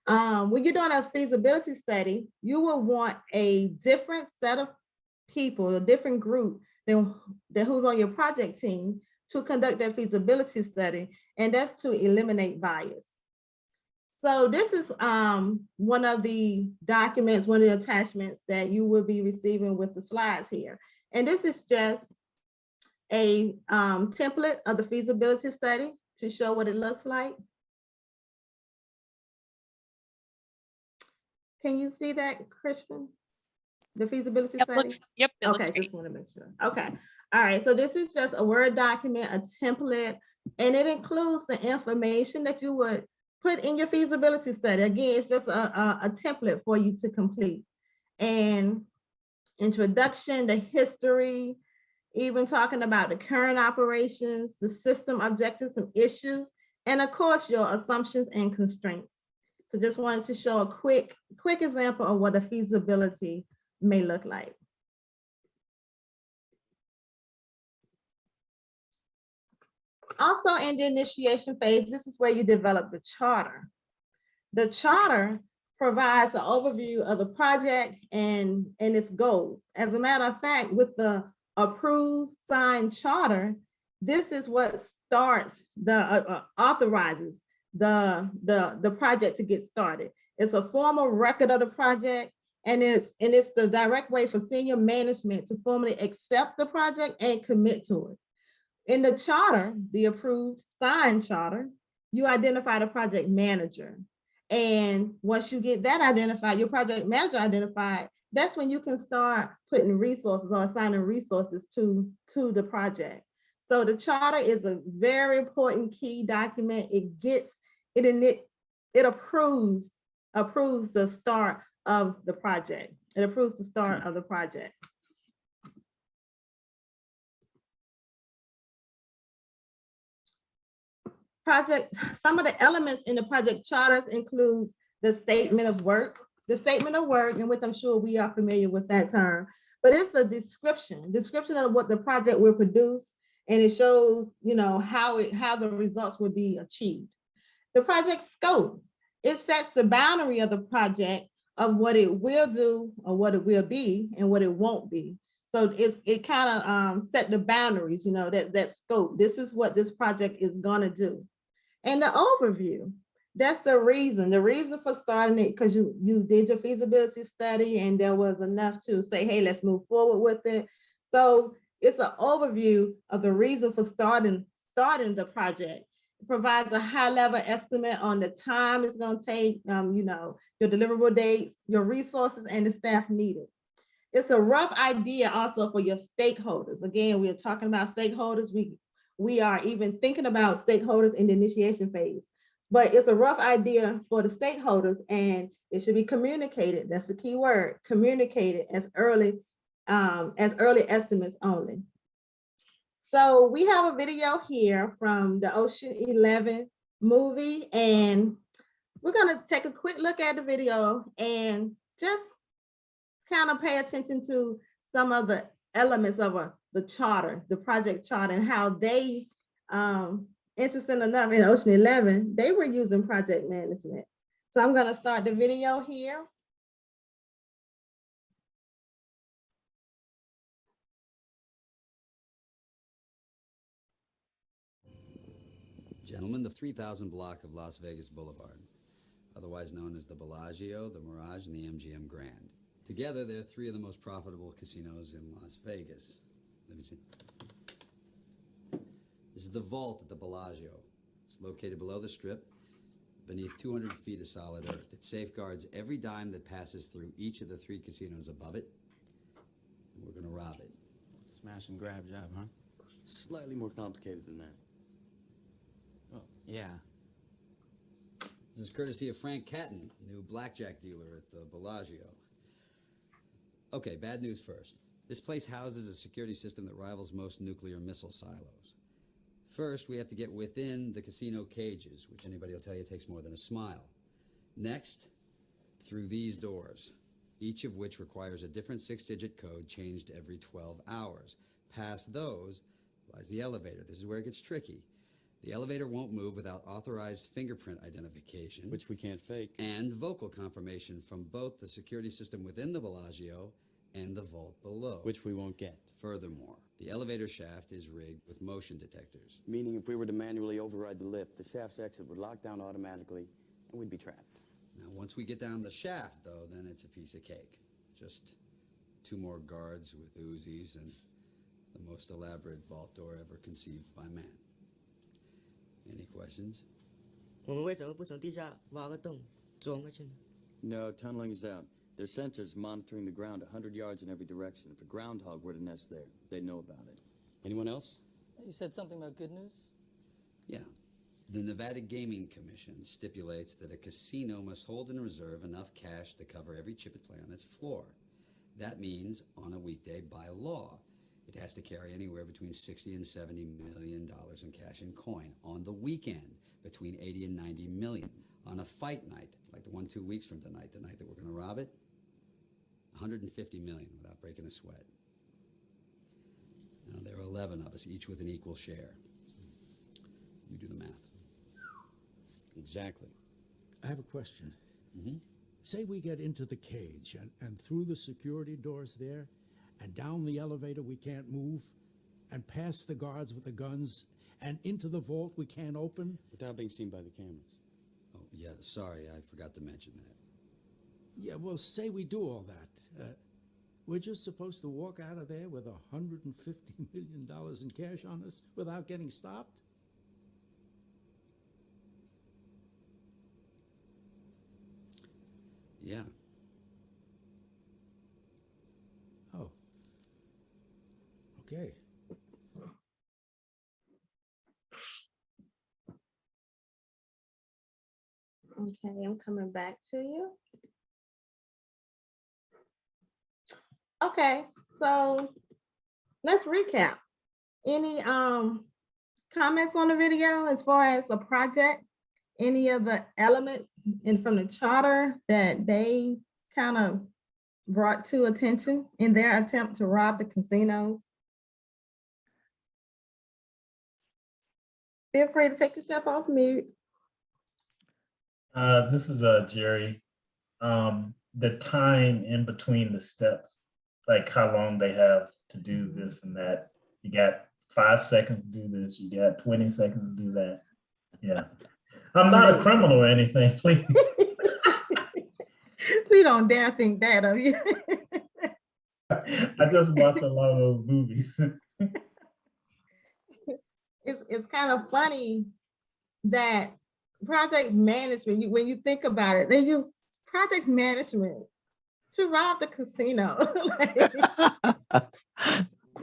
When you're doing a feasibility study, you will want a different set of people, a different group than who's on your project team to conduct that feasibility study, and that's to eliminate bias. So this is one of the documents, one of the attachments that you will be receiving with the slides here. And this is just a template of the feasibility study to show what it looks like. Can you see that, Christian? The feasibility study? Yep, it looks okay, great. just want to make sure. Okay, all right, so this is just a Word document, a template, and it includes the information that you would put in your feasibility study. Again, it's just a template for you to complete. And introduction, the history, even talking about the current operations, the system objectives and issues, and of course, your assumptions and constraints. So just wanted to show a quick example of what a feasibility may look like. Also in the initiation phase, this is where you develop the charter. The charter provides an overview of the project and its goals. As a matter of fact, with the approved signed charter, this is what starts authorizes the project to get started. It's a formal record of the project, and it's the direct way for senior management to formally accept the project and commit to it. In the charter, the approved signed charter, you identify the project manager. And once you get that identified, your project manager identified, that's when you can start putting resources or assigning resources to the project. So the charter is a very important key document. It approves the start of the project. It approves the start of the project. Some of the elements in the project charters includes the statement of work. The statement of work, in which I'm sure we are familiar with that term, but it's a description of what the project will produce, and it shows, how the results will be achieved. The project scope, it sets the boundary of the project of what it will do or what it will be and what it won't be. So it kind of set the boundaries, that scope. This is what this project is gonna do. And the overview, that's the reason for starting it, because you did your feasibility study and there was enough to say, hey, let's move forward with it. So it's an overview of the reason for starting the project. It provides a high level estimate on the time it's going to take, your deliverable dates, your resources, and the staff needed. It's a rough idea also for your stakeholders. Again, we're talking about stakeholders. We are even thinking about stakeholders in the initiation phase, but it's a rough idea for the stakeholders, and it should be communicated. That's the key word, communicated as early estimates only. So we have a video here from the Ocean 11 movie, and we're gonna take a quick look at the video and just kind of pay attention to some of the elements of the charter, the project charter, and how they, interesting enough, in Ocean 11, they were using project management. So I'm gonna start the video here. Gentlemen, the 3000 block of Las Vegas Boulevard, otherwise known as the Bellagio, the Mirage, and the MGM Grand. Together, they're three of the most profitable casinos in Las Vegas. Let me see. This is the vault at the Bellagio. It's located below the Strip, beneath 200 feet of solid earth. It safeguards every dime that passes through each of the three casinos above it. And we're gonna rob it. Smash and grab job, huh? Slightly more complicated than that. Oh, yeah. This is courtesy of Frank Catton, new blackjack dealer at the Bellagio. Okay, bad news first. This place houses a security system that rivals most nuclear missile silos. First, we have to get within the casino cages, which anybody will tell you takes more than a smile. Next, through these doors, each of which requires a different 6-digit code changed every 12 hours. Past those lies the elevator. This is where it gets tricky. The elevator won't move without authorized fingerprint identification, Which we can't fake. and vocal confirmation from both the security system within the Bellagio and the vault below. Which we won't get. Furthermore, the elevator shaft is rigged with motion detectors. Meaning if we were to manually override the lift, the shaft's exit would lock down automatically, and we'd be trapped. Now, once we get down the shaft, though, then it's a piece of cake. Just 2 more guards with Uzis and the most elaborate vault door ever conceived by man. Any questions? 我们为什么不从地下挖个洞钻过去呢？ No, tunneling is out. There's sensors monitoring the ground 100 yards in every direction. If a groundhog were to nest there, they'd know about it. Anyone else? You said something about good news? Yeah. The Nevada Gaming Commission stipulates that a casino must hold in reserve enough cash to cover every chip it play on its floor. That means, on a weekday, by law, it has to carry anywhere between $60 and $70 million in cash and coin. On the weekend, between 80 and 90 million. On a fight night, like the one 2 weeks from tonight, the night that we're going to rob it, 150 million without breaking a sweat. Now, there are 11 of us, each with an equal share. You do the math. Exactly. I have a question. Mm-hmm. Say we get into the cage and through the security doors there and down the elevator we can't move and past the guards with the guns and into the vault we can't open. Without being seen by the cameras. Oh, yeah, sorry, I forgot to mention that. Yeah, well, say we do all that. We're just supposed to walk out of there with $150 million in cash on us without getting stopped? Yeah. Oh. Okay. Okay, I'm coming back to you. Okay, so let's recap. Any comments on the video as far as the project? Any of the elements in from the charter that they kind of brought to attention in their attempt to rob the casinos? Feel free to take yourself off mute. This is Jerry. The time in between the steps, like how long they have to do this and that. You got 5 seconds to do this. You got 20 seconds to do that. Yeah. I'm not a criminal or anything, please. We don't dare think that of you. I just watch a lot of those movies. It's kind of funny that project management, when you think about it, they use project management to rob the casino.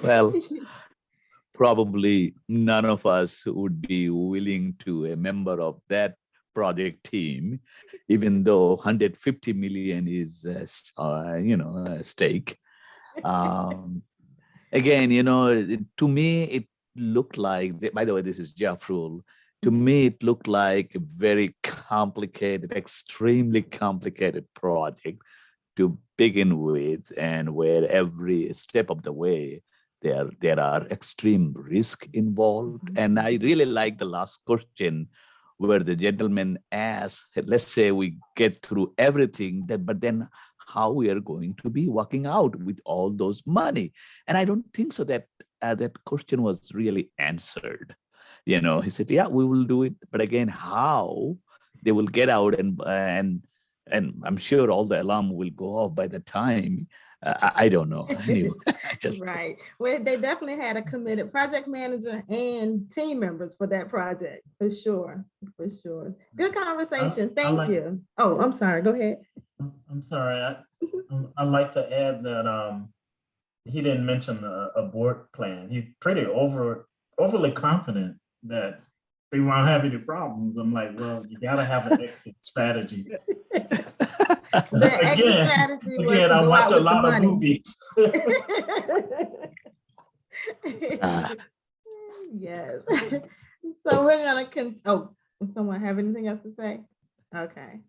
Well, probably none of us would be willing to a member of that project team, even though 150 million is, a stake. Again, to me, it looked like, by the way, this is Jeff Rule. To me, it looked like a very complicated, extremely complicated project to begin with, and where every step of the way, there are extreme risk involved. And I really like the last question where the gentleman asked, let's say we get through everything, but then how we are going to be working out with all those money? And I don't think so that that question was really answered. You know, he said, yeah, we will do it. But again, how they will get out and I'm sure all the alarm will go off by the time. I don't know. Anyway, right. Well, they definitely had a committed project manager and team members for that project, for sure. For sure. Good conversation. Thank you. Oh, I'm sorry. Go ahead. I'm sorry. I'd like to add that he didn't mention a board plan. He's pretty overly confident that they won't have any problems. I'm like, well, you gotta have an exit strategy. Again, I watch a lot of movies. Yes. So we're gonna does someone have anything else to say? Okay.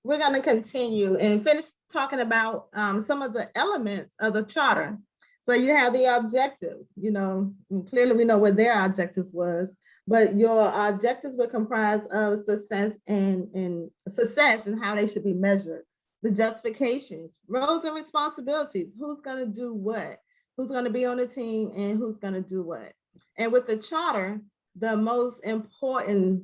We're gonna continue and finish talking about some of the elements of the charter. So you have the objectives, you know, clearly we know what their objectives was, but your objectives were comprised of success and how they should be measured. The justifications, roles and responsibilities, who's going to do what, who's going to be on the team and who's going to do what. And with the charter, the most important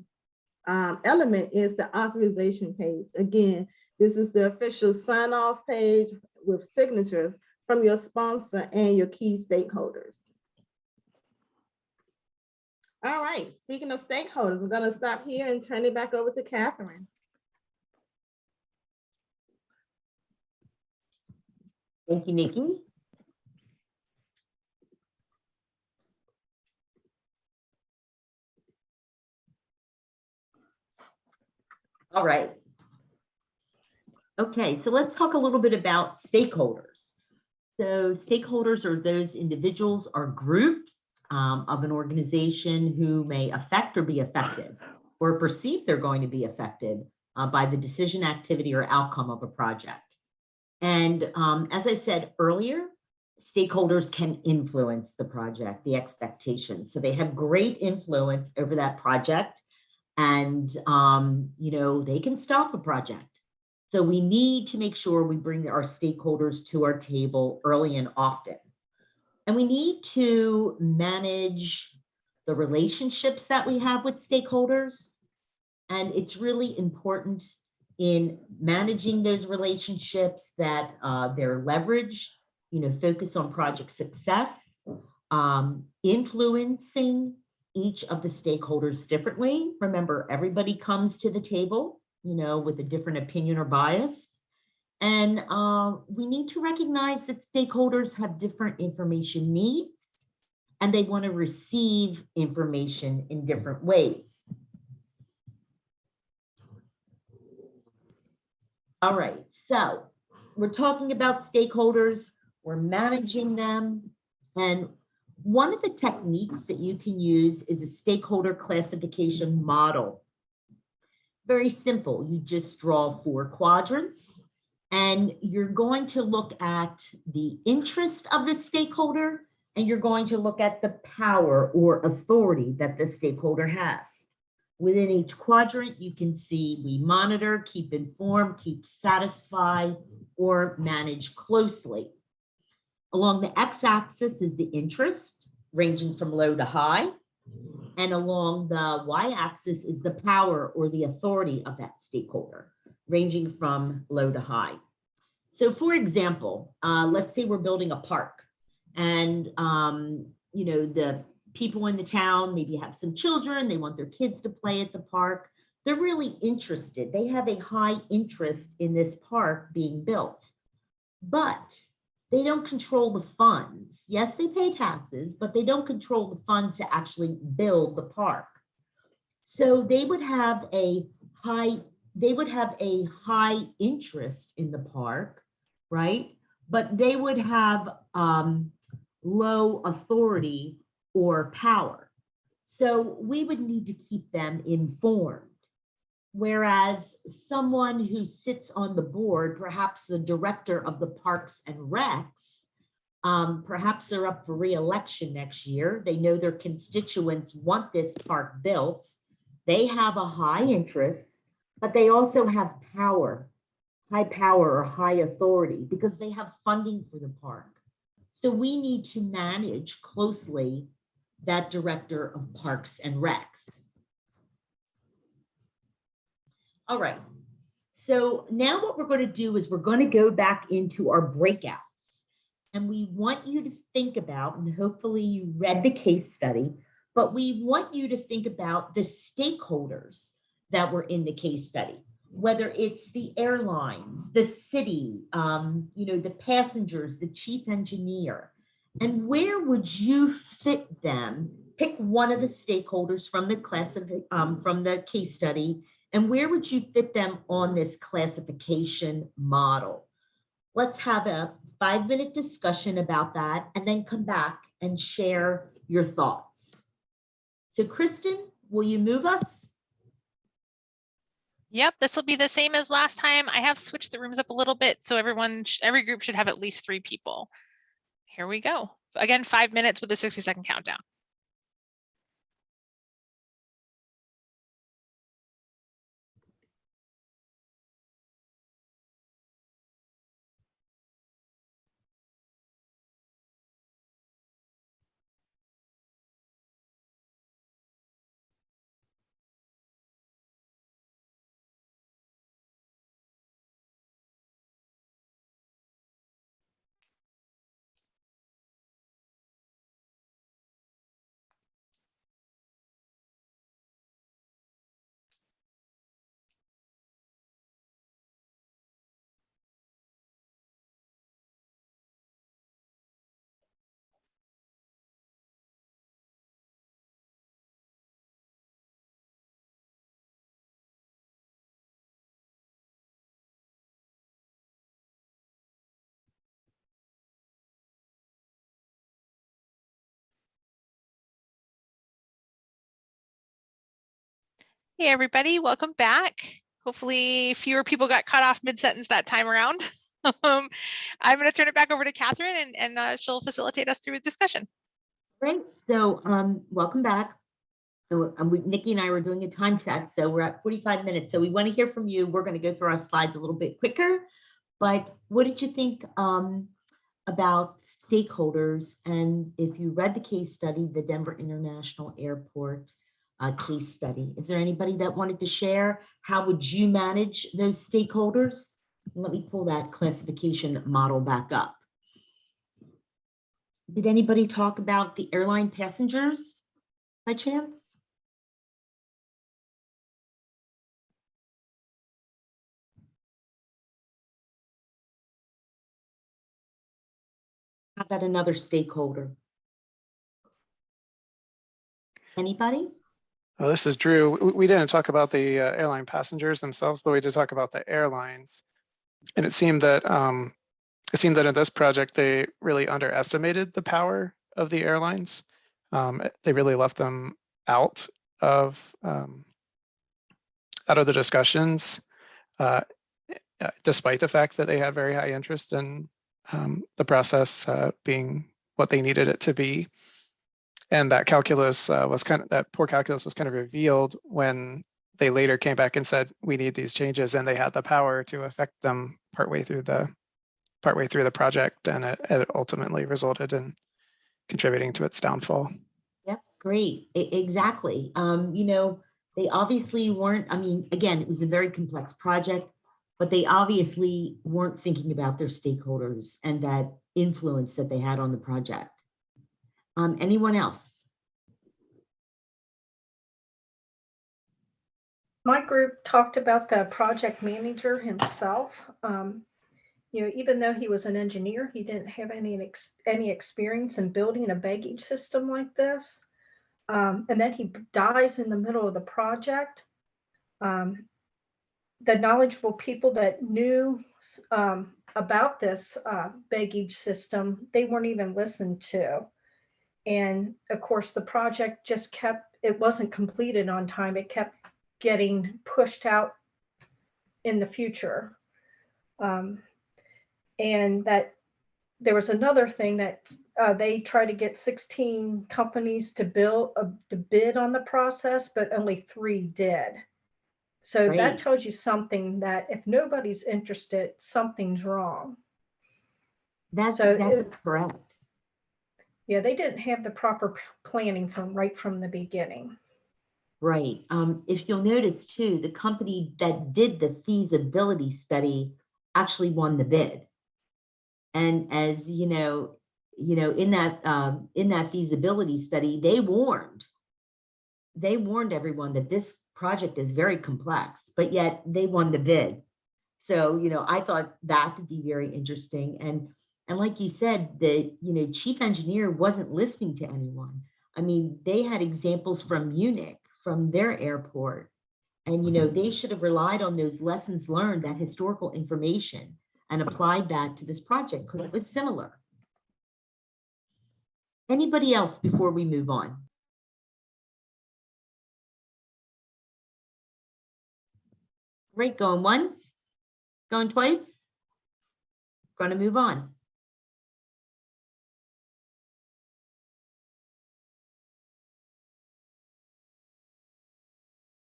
element is the authorization page. Again, this is the official sign-off page with signatures from your sponsor and your key stakeholders. All right, speaking of stakeholders, we're going to stop here and turn it back over to Catherine. Thank you, Nikki. All right. Okay, so let's talk a little bit about stakeholders. So stakeholders are those individuals or groups of an organization who may affect or be affected or perceive they're going to be affected by the decision, activity, or outcome of a project. And as I said earlier, stakeholders can influence the project, the expectations. So they have great influence over that project and, you know, they can stop a project. So we need to make sure we bring our stakeholders to our table early and often. And we need to manage the relationships that we have with stakeholders. And it's really important in managing those relationships that they're leveraged, you know, focus on project success, influencing each of the stakeholders differently. Remember, everybody comes to the table, you know, with a different opinion or bias. And we need to recognize that stakeholders have different information needs and they want to receive information in different ways. All right, so we're talking about stakeholders, we're managing them, and one of the techniques that you can use is a stakeholder classification model. Very simple, you just draw 4 quadrants, and you're going to look at the interest of the stakeholder, and you're going to look at the power or authority that the stakeholder has. Within each quadrant, you can see we monitor, keep informed, keep satisfied, or manage closely. Along the x-axis is the interest, ranging from low to high. And along the y-axis is the power or the authority of that stakeholder, ranging from low to high. So for example, let's say we're building a park and, you know, the people in the town maybe have some children, they want their kids to play at the park. They're really interested. They have a high interest in this park being built, but they don't control the funds. Yes, they pay taxes, but they don't control the funds to actually build the park. So they would have a high interest in the park, right? But they would have low authority or power. So we would need to keep them informed. Whereas someone who sits on the board, perhaps the director of the Parks and Recs, Perhaps they're up for re-election next year. They know their constituents want this park built. They have a high interest, but they also have power, high power or high authority because they have funding for the park. So we need to manage closely that director of parks and recs. All right. So now what we're going to do is we're going to go back into our breakouts. And we want you to think about, and hopefully you read the case study, but we want you to think about the stakeholders that were in the case study, whether it's the airlines, the city, the passengers, the chief engineer, and where would you fit them? Pick one of the stakeholders from the from the case study, and where would you fit them on this classification model? Let's have a 5-minute discussion about that and then come back and share your thoughts. So Kristen, will you move us? Yep, this will be the same as last time. I have switched the rooms up a little bit, so every group should have at least 3 people. Here we go. Again, 5 minutes with a 60-second countdown. Hey, everybody, welcome back. Hopefully fewer people got cut off mid-sentence that time around. I'm going to turn it back over to Catherine and she'll facilitate us through a discussion. Great. So welcome back. So Nikki and I were doing a time check. So we're at 45 minutes. So we want to hear from you. We're going to go through our slides a little bit quicker. But what did you think about stakeholders? And if you read the case study, the Denver International Airport case study, is there anybody that wanted to share? How would you manage those stakeholders? Let me pull that classification model back up. Did anybody talk about the airline passengers by chance? How about another stakeholder? Anybody? Oh, this is Drew. We didn't talk about the airline passengers themselves, but we did talk about the airlines. And it seemed that in this project, they really underestimated the power of the airlines. They really left them out of the discussions, despite the fact that they had very high interest in the process being what they needed it to be. And that calculus that poor calculus was kind of revealed when they later came back and said, we need these changes, and they had the power to affect them partway through the project, and it ultimately resulted in contributing to its downfall. Yep, great, exactly. They obviously weren't, again, it was a very complex project, but they obviously weren't thinking about their stakeholders and that influence that they had on the project. Anyone else? My group talked about the project manager himself. Even though he was an engineer, he didn't have any experience in building a baggage system like this. And then he dies in the middle of the project. The knowledgeable people that knew about this baggage system, they weren't even listened to. And of course, the project it wasn't completed on time. It kept getting pushed out in the future. And that there was another thing that they tried to get 16 companies to bid on the process, but only 3 did. So that Right. tells you something, that if nobody's interested, something's wrong. That's So exactly correct. yeah, they didn't have the proper planning right from the beginning. Right. If you'll notice too, the company that did the feasibility study actually won the bid. And as you know, in that feasibility study, they warned everyone that this project is very complex, but yet they won the bid. So, I thought that would be very interesting. And like you said, the, chief engineer wasn't listening to anyone. I mean, they had examples from Munich, from their airport. And, they should have relied on those lessons learned, that historical information, and applied that to this project because it was similar. Anybody else before we move on? Great, going once, going twice, going to move on.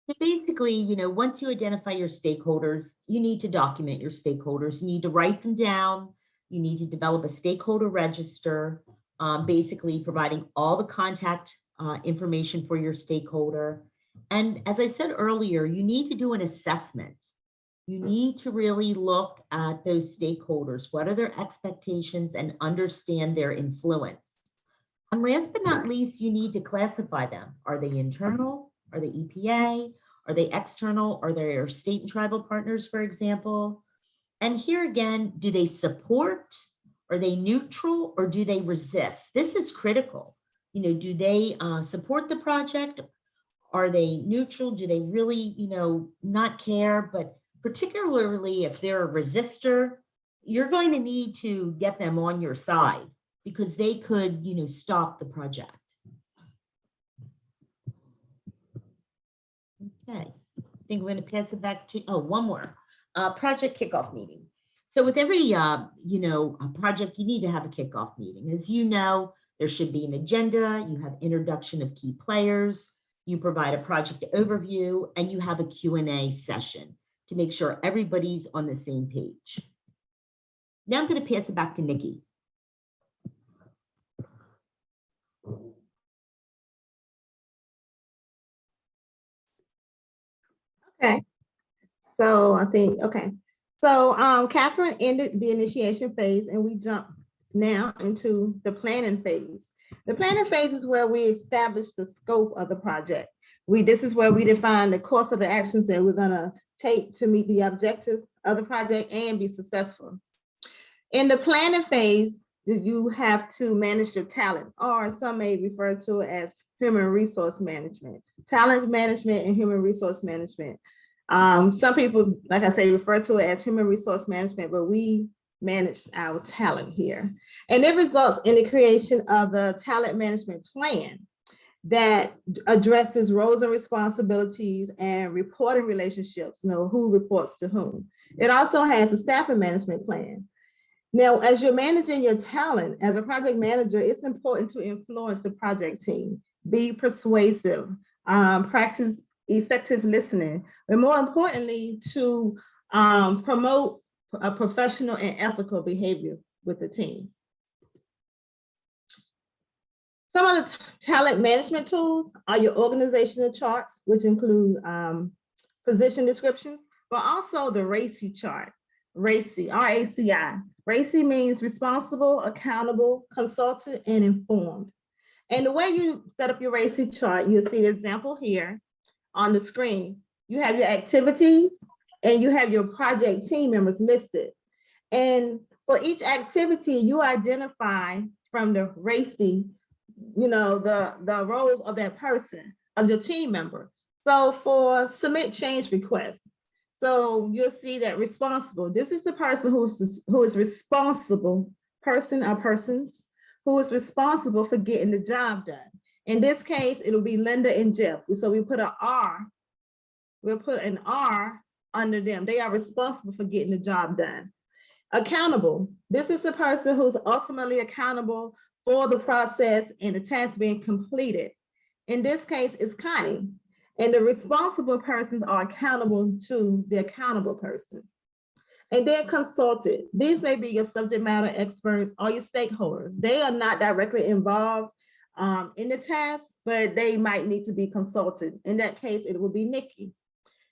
So basically, once you identify your stakeholders, you need to document your stakeholders. You need to write them down. You need to develop a stakeholder register, basically providing all the contact information for your stakeholder. And as I said earlier, you need to do an assessment. You need to really look at those stakeholders. What are their expectations, and understand their influence? And last but not least, you need to classify them. Are they internal? Are they EPA? Are they external? Are they our state and tribal partners, for example? And here again, do they support? Are they neutral, or do they resist? This is critical. Do they support the project? Are they neutral? Do they really, not care? But particularly if they're a resistor, you're going to need to get them on your side, because they could, stop the project. Okay, I think we're going to pass it back to, one more, project kickoff meeting. So with every, a project, you need to have a kickoff meeting. As you know, there should be an agenda, you have introduction of key players, you provide a project overview, and you have a Q&A session to make sure everybody's on the same page. Now I'm going to pass it back to Nikki. Okay, so I think, okay. So Catherine ended the initiation phase, and we jump now into the planning phase. The planning phase is where we establish the scope of the project. This is where we define the course of the actions that we're gonna take to meet the objectives of the project and be successful. In the planning phase, you have to manage your talent, or some may refer to it as human resource management, talent management and human resource management. Some people, like I say, refer to it as human resource management, but we manage our talent here. And it results in the creation of the talent management plan that addresses roles and responsibilities and reporting relationships, who reports to whom. It also has a staffing management plan. Now, as you're managing your talent as a project manager, it's important to influence the project team, be persuasive, practice effective listening, and more importantly, to promote a professional and ethical behavior with the team. Some of the talent management tools are your organizational charts, which include position descriptions, but also the RACI chart. RACI, R-A-C-I. RACI means responsible, accountable, consulted, and informed. And the way you set up your RACI chart, you'll see the example here on the screen. You have your activities and you have your project team members listed. And for each activity, you identify from the RACI, the role of that person, of your team member. So for submit change requests, so you'll see that responsible, this is the person who is responsible, person or persons, who is responsible for getting the job done. In this case, it'll be Linda and Jeff. So we put an R, we'll put an R under them. They are responsible for getting the job done. Accountable. This is the person who's ultimately accountable for the process and the task being completed. In this case, it's Connie. And the responsible persons are accountable to the accountable person. And then consulted. These may be your subject matter experts or your stakeholders. They are not directly involved in the task, but they might need to be consulted. In that case, it would be Nikki.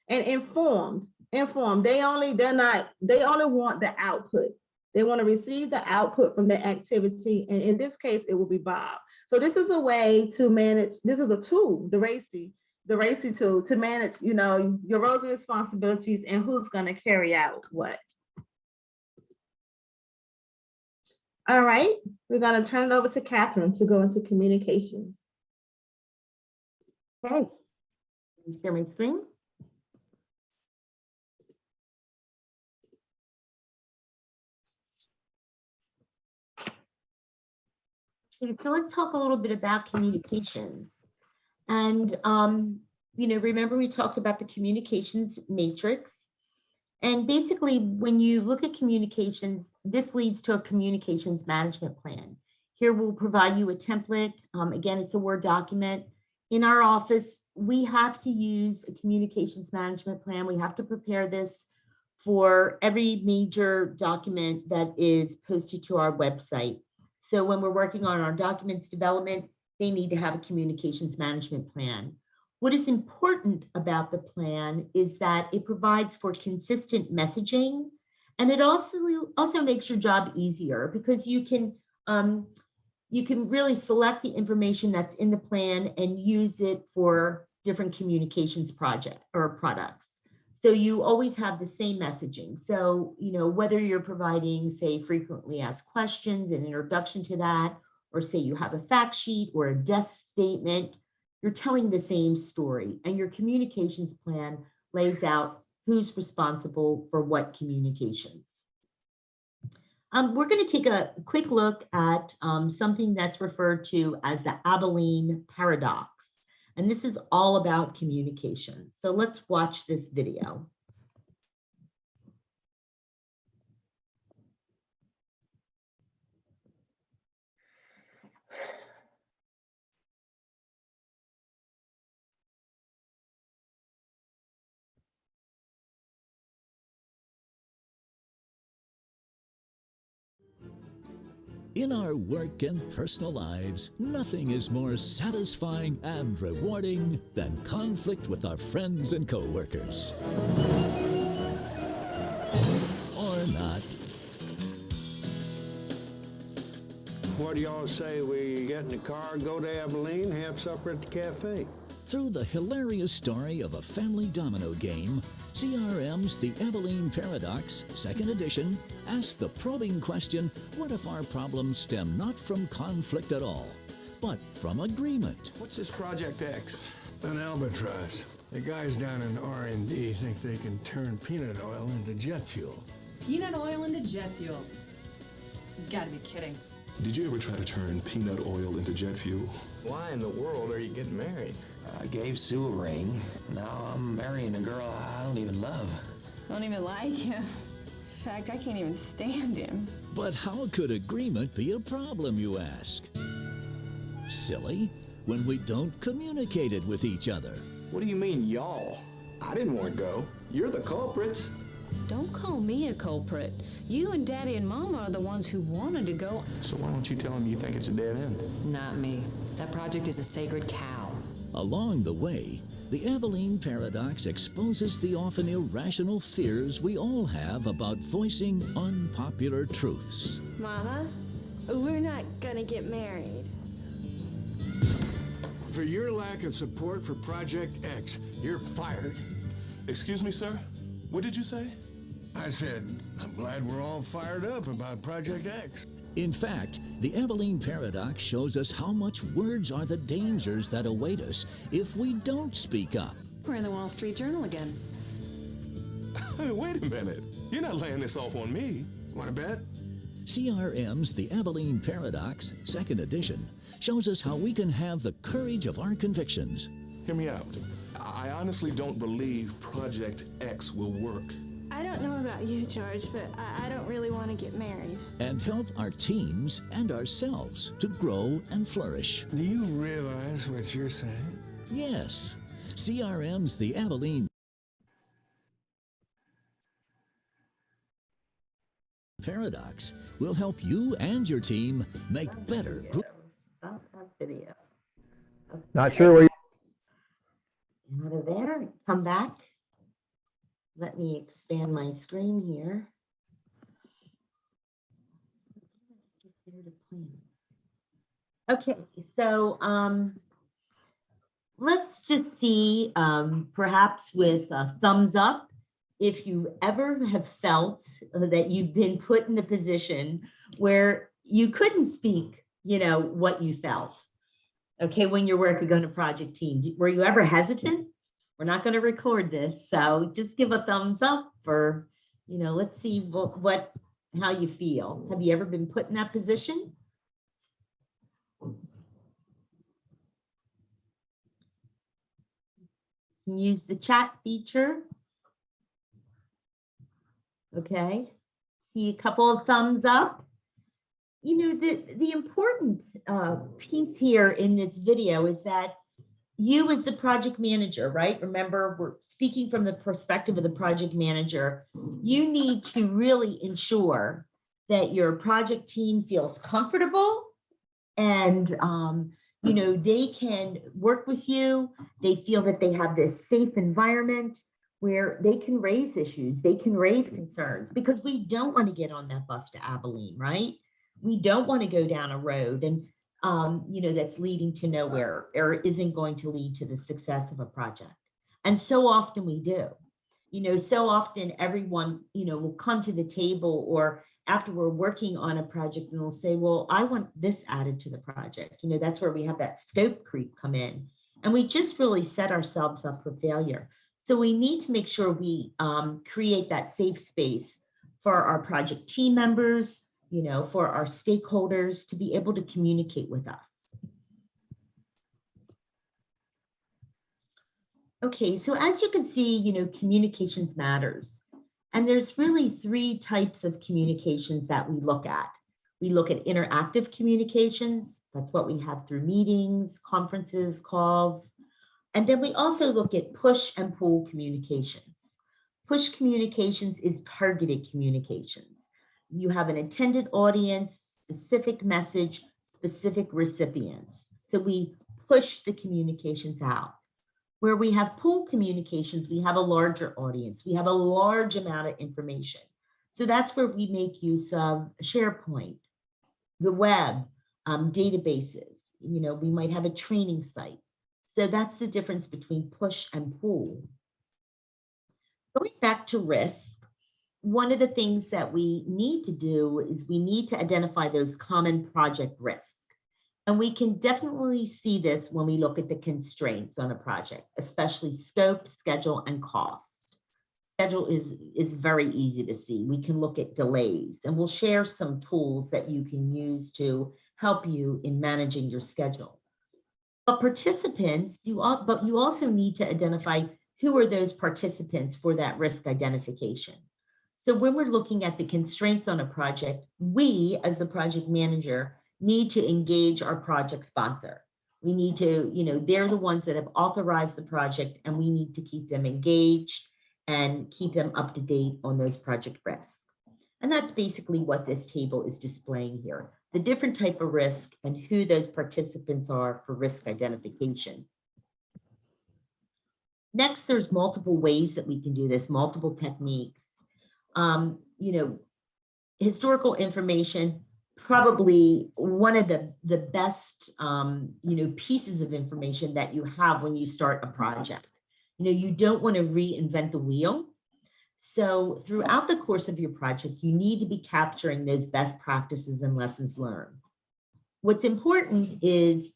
And informed. They only want the output. They want to receive the output from the activity. And in this case, it will be Bob. So this is a way to manage, this is a tool, the RACI tool to manage, your roles and responsibilities and who's going to carry out what. All right, we're going to turn it over to Catherine to go into communications. Okay, share my screen. Okay, so let's talk a little bit about communications. And, remember we talked about the communications matrix. And basically, when you look at communications, this leads to a communications management plan. Here we'll provide you a template. Again, it's a Word document. In our office, we have to use a communications management plan. We have to prepare this for every major document that is posted to our website. So when we're working on our documents development, they need to have a communications management plan. What is important about the plan is that it provides for consistent messaging, and it also makes your job easier because you can really select the information that's in the plan and use it for different communications project or products. So you always have the same messaging. So, whether you're providing, say, frequently asked questions, an introduction to that, or say you have a fact sheet or a desk statement, you're telling the same story. And your communications plan lays out who's responsible for what communications. We're going to take a quick look at something that's referred to as the Abilene paradox. And this is all about communication. So let's watch this video. In our work and personal lives, nothing is more satisfying and rewarding than conflict with our friends and coworkers. Or not. What do y'all say we get in the car, go to Abilene, have supper at the cafe? Through the hilarious story of a family domino game, CRM's The Abilene Paradox, 2nd edition, asks the probing question, what if our problems stem not from conflict at all, but from agreement? What's this Project X? An albatross. The guys down in R&D think they can turn peanut oil into jet fuel. Peanut oil into jet fuel? You gotta be kidding. Did you ever try to turn peanut oil into jet fuel? Why in the world are you getting married? I gave Sue a ring. Now I'm marrying a girl I don't even love. I don't even like him. In fact, I can't even stand him. But how could agreement be a problem, you ask? Silly, when we don't communicate it with each other. What do you mean, y'all? I didn't want to go. You're the culprits. Don't call me a culprit. You and Daddy and Mama are the ones who wanted to go. So why don't you tell them you think it's a dead end? Not me. That project is a sacred cow. Along the way, the Abilene Paradox exposes the often irrational fears we all have about voicing unpopular truths. Mama, we're not gonna get married. For your lack of support for Project X, you're fired. Excuse me, sir? What did you say? I said, I'm glad we're all fired up about Project X. In fact, the Abilene Paradox shows us how much words are the dangers that await us if we don't speak up. We're in the Wall Street Journal again. Wait a minute. You're not laying this off on me. Want to bet? CRM's The Abilene Paradox, 2nd edition, shows us how we can have the courage of our convictions. Hear me out. I honestly don't believe Project X will work. I I don't know about you, George, but I don't really want to get married. And help our teams and ourselves to grow and flourish. Do you realize what you're saying? Yes, CRM's the Abilene Paradox will help you and your team make better. Stop that video. Not sure where you Out of there, come back. Let me expand my screen here. Okay, so let's just see, perhaps with a thumbs up, if you ever have felt that you've been put in the position where you couldn't speak, what you felt. Okay, when you're working on a project team, were you ever hesitant? We're not going to record this, so just give a thumbs up for, let's see how you feel. Have you ever been put in that position? Use the chat feature. Okay, see a couple of thumbs up. The important piece here in this video is that you as the project manager, right? Remember, we're speaking from the perspective of the project manager. You need to really ensure that your project team feels comfortable and, they can work with you. They feel that they have this safe environment where they can raise issues, they can raise concerns, because we don't want to get on that bus to Abilene, right? We don't want to go down a road and that's leading to nowhere or isn't going to lead to the success of a project. And so often we do. So often everyone, will come to the table, or after we're working on a project, and they'll say, well, I want this added to the project. That's where we have that scope creep come in. And we just really set ourselves up for failure. So we need to make sure we create that safe space for our project team members, for our stakeholders to be able to communicate with us. Okay, so as you can see, communications matters. And there's really 3 types of communications that we look at. We look at interactive communications. That's what we have through meetings, conferences, calls. And then we also look at push and pull communications. Push communications is targeted communications. You have an intended audience, specific message, specific recipients. So we push the communications out. Where we have pull communications, we have a larger audience. We have a large amount of information. So that's where we make use of SharePoint, the web, databases. We might have a training site. So that's the difference between push and pull. Going back to risk, one of the things that we need to do is we need to identify those common project risks. And we can definitely see this when we look at the constraints on a project, especially scope, schedule, and cost. Schedule is very easy to see. We can look at delays, and we'll share some tools that you can use to help you in managing your schedule. But participants, you also need to identify who are those participants for that risk identification. So when we're looking at the constraints on a project, we, as the project manager, need to engage our project sponsor. We need to, they're the ones that have authorized the project, and we need to keep them engaged and keep them up to date on those project risks. And that's basically what this table is displaying here, the different type of risk and who those participants are for risk identification. Next, there's multiple ways that we can do this, multiple techniques. Historical information, probably one of the best, pieces of information that you have when you start a project. You don't want to reinvent the wheel. So throughout the course of your project, you need to be capturing those best practices and lessons learned. What's important is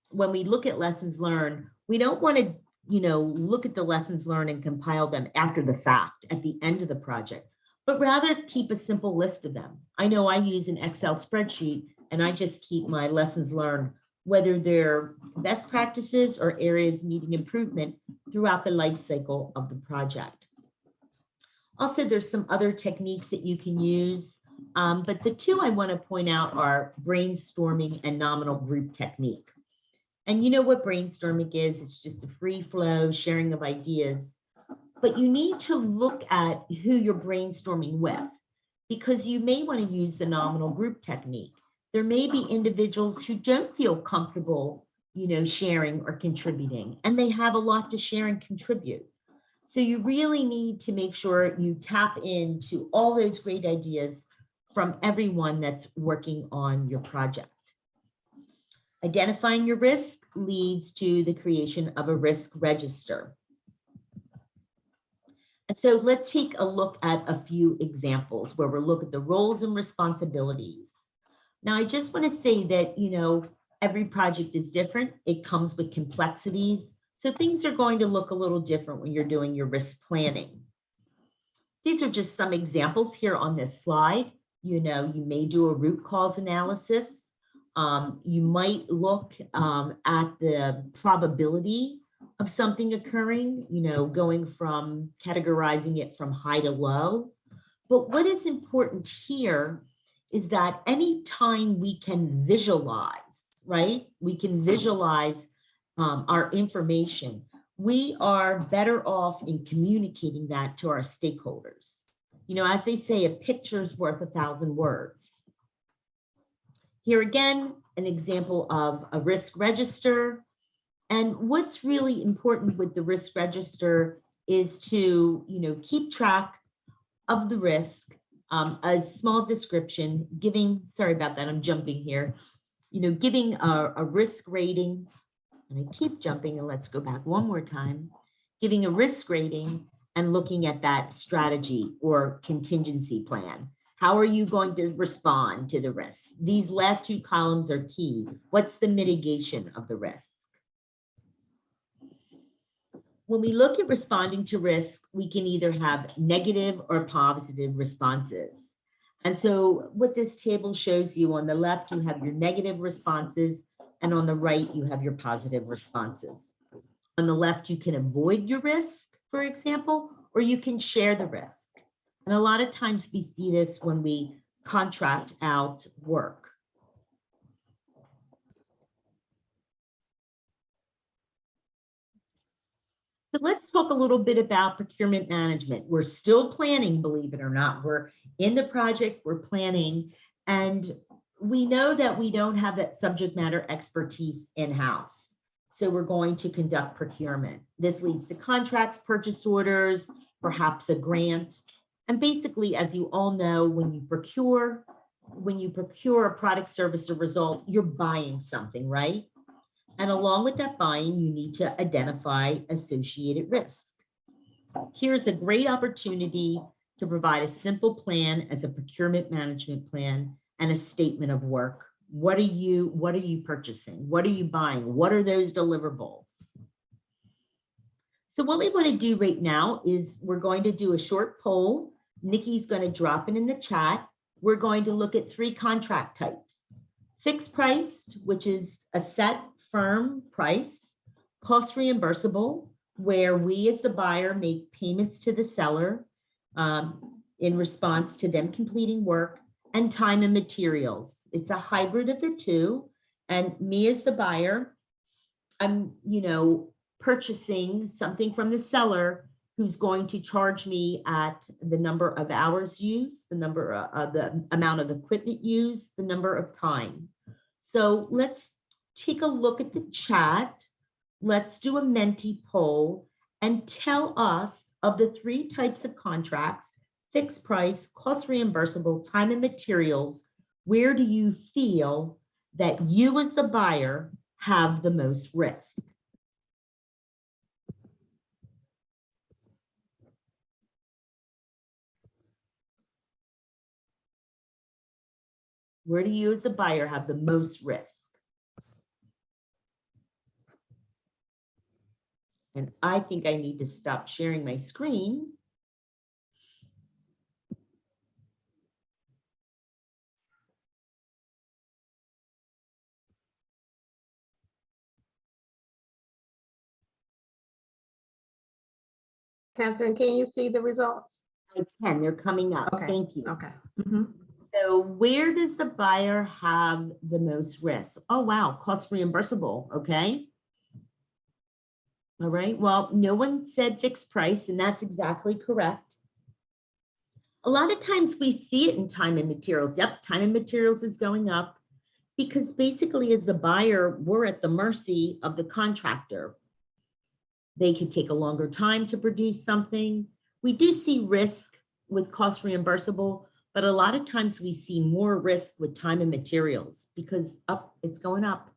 when we look at lessons learned, we don't want to, look at the lessons learned and compile them after the fact, at the end of the project, but rather keep a simple list of them. I know I use an Excel spreadsheet, and I just keep my lessons learned, whether they're best practices or areas needing improvement throughout the life cycle of the project. Also, there's some other techniques that you can use, but the two I want to point out are brainstorming and nominal group technique. And you know what brainstorming is? It's just a free flow sharing of ideas, but you need to look at who you're brainstorming with, because you may want to use the nominal group technique. There may be individuals who don't feel comfortable, sharing or contributing, and they have a lot to share and contribute. So you really need to make sure you tap into all those great ideas from everyone that's working on your project. Identifying your risk leads to the creation of a risk register. And so let's take a look at a few examples where we'll look at the roles and responsibilities. Now, I just want to say that, every project is different. It comes with complexities. So things are going to look a little different when you're doing your risk planning. These are just some examples here on this slide. You may do a root cause analysis. You might look at the probability of something occurring, going from categorizing it from high to low. But what is important here is that anytime we can visualize, right? We can visualize our information. We are better off in communicating that to our stakeholders. As they say, a picture's worth 1,000 words. Here again, an example of a risk register. And what's really important with the risk register is to, keep track of the risk, a small description, sorry about that, I'm jumping here, giving a risk rating, and I keep jumping, and let's go back one more time, giving a risk rating and looking at that strategy or contingency plan. How are you going to respond to the risk? These last two columns are key. What's the mitigation of the risk? When we look at responding to risk, we can either have negative or positive responses. And so what this table shows you, on the left, you have your negative responses, and on the right, you have your positive responses. On the left, you can avoid your risk, for example, or you can share the risk. And a lot of times we see this when we contract out work. So let's talk a little bit about procurement management. We're still planning, believe it or not. We're in the project, we're planning, and we know that we don't have that subject matter expertise in-house. So we're going to conduct procurement. This leads to contracts, purchase orders, perhaps a grant. And basically, as you all know, when you procure a product, service, or result, you're buying something, right? And along with that buying, you need to identify associated risk. Here's a great opportunity to provide a simple plan as a procurement management plan and a statement of work. What are you purchasing? What are you buying? What are those deliverables? So what we want to do right now is we're going to do a short poll. Nikki's going to drop it in the chat. We're going to look at 3 contract types. Fixed price, which is a set firm price. Cost reimbursable, where we as the buyer make payments to the seller in response to them completing work. And time and materials. It's a hybrid of the two. And me as the buyer, I'm, purchasing something from the seller who's going to charge me at the number of hours used, the amount of equipment used, the number of time. So let's take a look at the chat. Let's do a Menti poll and tell us, of the 3 types of contracts, fixed price, cost reimbursable, time and materials, where do you feel that you as the buyer have the most risk? Where do you as the buyer have the most risk? And I think I need to stop sharing my screen. Catherine, can you see the results? I can, they're coming up. Okay, Thank you. okay. Mhm. So where does the buyer have the most risk? Oh, wow, cost reimbursable, okay. All right, well, no one said fixed price, and that's exactly correct. A lot of times we see it in time and materials. Yep, time and materials is going up because basically as the buyer, we're at the mercy of the contractor. They could take a longer time to produce something. We do see risk with cost reimbursable, but a lot of times we see more risk with time and materials because it's going up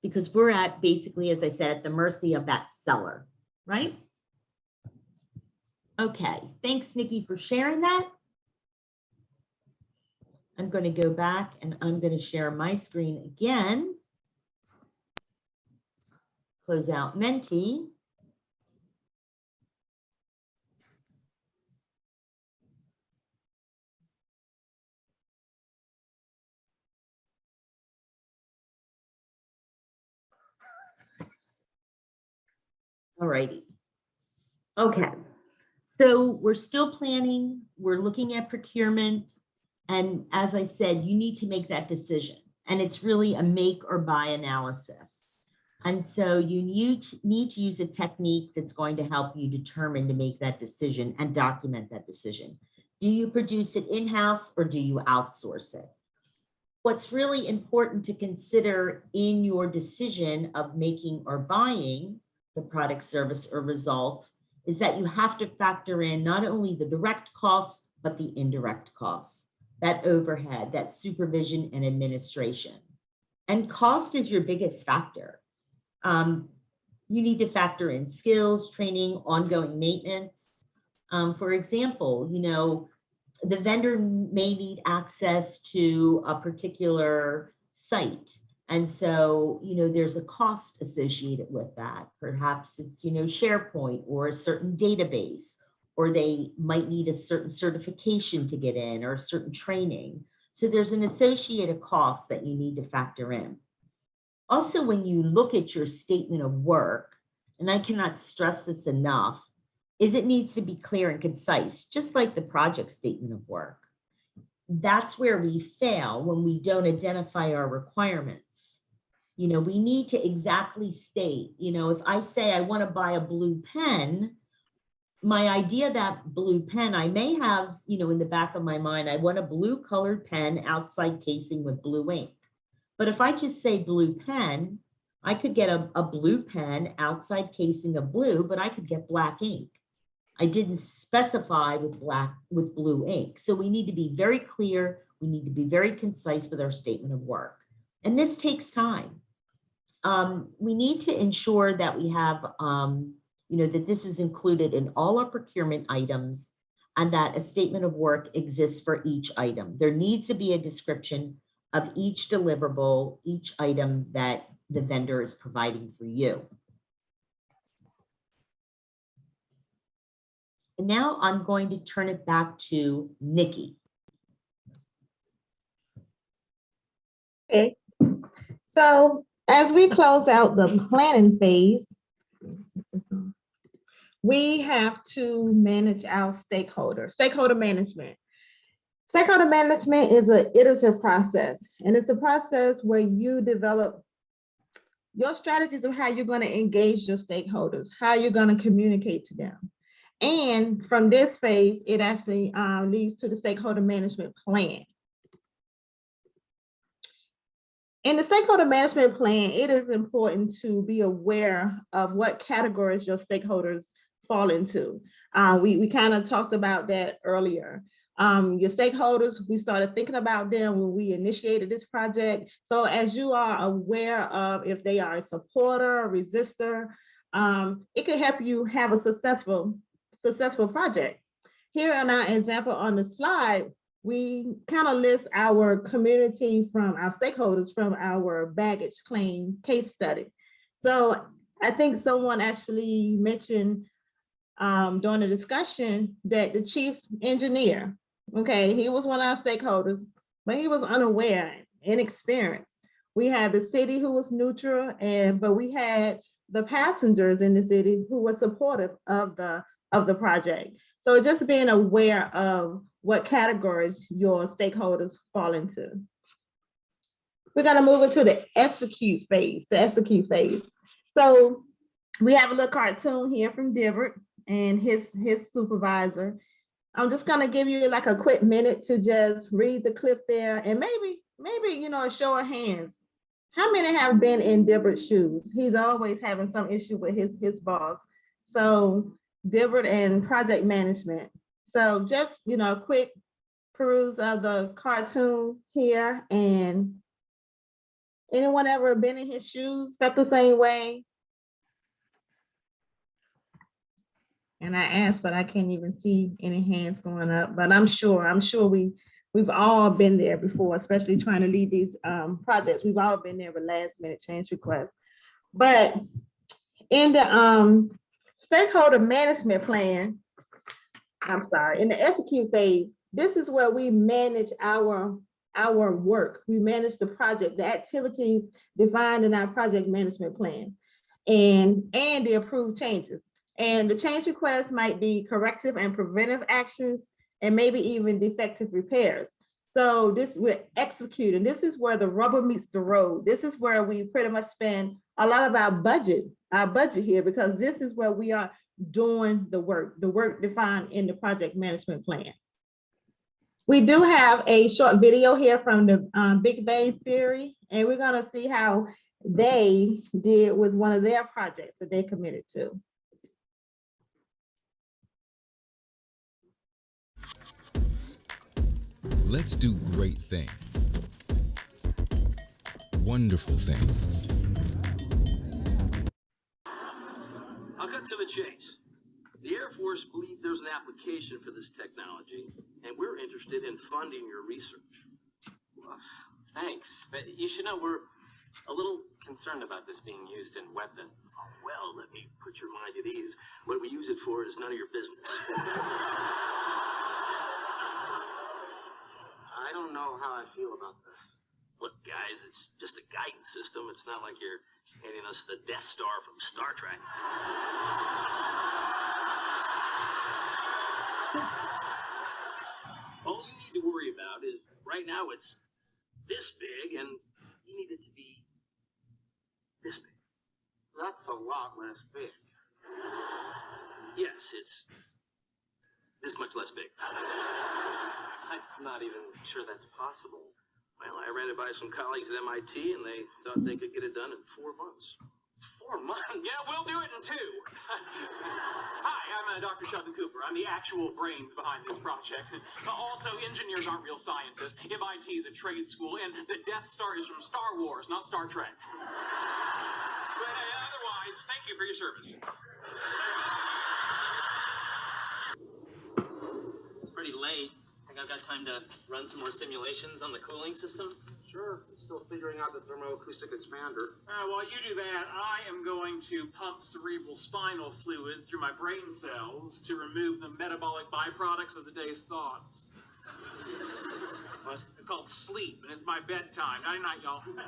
because we're at basically, as I said, at the mercy of that seller, right? Okay, thanks, Nikki, for sharing that. I'm going to go back and I'm going to share my screen again. Close out Menti. All righty. Okay, so we're still planning, we're looking at procurement, and as I said, you need to make that decision, and it's really a make or buy analysis. And so you need to use a technique that's going to help you determine to make that decision and document that decision. Do you produce it in-house or do you outsource it? What's really important to consider in your decision of making or buying the product, service, or result is that you have to factor in not only the direct cost, but the indirect costs, that overhead, that supervision and administration. And cost is your biggest factor. You need to factor in skills, training, ongoing maintenance. For example, the vendor may need access to a particular site. And so, there's a cost associated with that. Perhaps it's, SharePoint or a certain database, or they might need a certain certification to get in or a certain training. So there's an associated cost that you need to factor in. Also, when you look at your statement of work, and I cannot stress this enough, is it needs to be clear and concise, just like the project statement of work. That's where we fail when we don't identify our requirements. We need to exactly state, if I say I want to buy a blue pen, my idea that blue pen, I may have, in the back of my mind, I want a blue colored pen outside casing with blue ink. But if I just say blue pen, I could get a blue pen outside casing of blue, but I could get black ink. I didn't specify with blue ink. So we need to be very clear. We need to be very concise with our statement of work. And this takes time. We need to ensure that we have, that this is included in all our procurement items and that a statement of work exists for each item. There needs to be a description of each deliverable, each item that the vendor is providing for you. And now I'm going to turn it back to Nikki. Okay, so as we close out the planning phase, we have to manage our stakeholders. Stakeholder management. Stakeholder management is an iterative process, and it's a process where you develop your strategies of how you're going to engage your stakeholders, how you're going to communicate to them. And from this phase, it actually leads to the stakeholder management plan. In the stakeholder management plan, it is important to be aware of what categories your stakeholders fall into. We kind of talked about that earlier. Your stakeholders, we started thinking about them when we initiated this project. So as you are aware of if they are a supporter, a resistor, it could help you have a successful project. Here in our example on the slide, we kind of list our community from our stakeholders from our baggage claim case study. So I think someone actually mentioned during the discussion that the chief engineer, okay, he was one of our stakeholders, but he was unaware, inexperienced. We had the city who was neutral, but we had the passengers in the city who were supportive of the of the project. So just being aware of what categories your stakeholders fall into. We're gonna move into the execute phase, So we have a little cartoon here from Dibert and his supervisor. I'm just gonna give you like a quick minute to just read the clip there, and maybe a show of hands. How many have been in Dibert's shoes? He's always having some issue with his boss. So Dibert and project management. So just a quick peruse of the cartoon here. And anyone ever been in his shoes, felt the same way? And I asked, but I can't even see any hands going up. But I'm sure we've all been there before, especially trying to lead these projects. We've all been there with last minute change requests. But in the stakeholder management plan, in the execute phase, this is where we manage our work. We manage the project, the activities defined in our project management plan, and the approved changes. And the change requests might be corrective and preventive actions, and maybe even defective repairs. So we're executing. This is where the rubber meets the road. This is where we pretty much spend a lot of our budget here, because this is where we are doing the work defined in the project management plan. We do have a short video here from the Big Bang Theory, and we're gonna see how they did with one of their projects that they committed to. Let's do great things. Wonderful things. I'll cut to the chase. The Air Force believes there's an application for this technology, and we're interested in funding your research. Well, thanks, but you should know we're a little concerned about this being used in weapons. Oh, well, let me put your mind at ease. What we use it for is none of your business. I don't know how I feel about this. Look, guys, it's just a guidance system. It's not like you're handing us the Death Star from Star Trek. All you need to worry about is right now it's this big, and you need it to be this big. That's a lot less big. Yes, it's this much less big. I'm not even sure that's possible. Well, I ran it by some colleagues at MIT, and they thought they could get it done in 4 months. 4 months? Yeah, we'll do it in 2. Hi, I'm Dr. Sheldon Cooper. I'm the actual brains behind this project. Also, engineers aren't real scientists. MIT is a trade school, and the Death Star is from Star Wars, not Star Trek. But otherwise, thank you for your service. It's pretty late. Think I've got time to run some more simulations on the cooling system? Sure. It's still figuring out the thermoacoustic expander. While you do that, I am going to pump cerebral spinal fluid through my brain cells to remove the metabolic byproducts of the day's thoughts. What? It's called sleep, and it's my bedtime. Night-night, y'all. But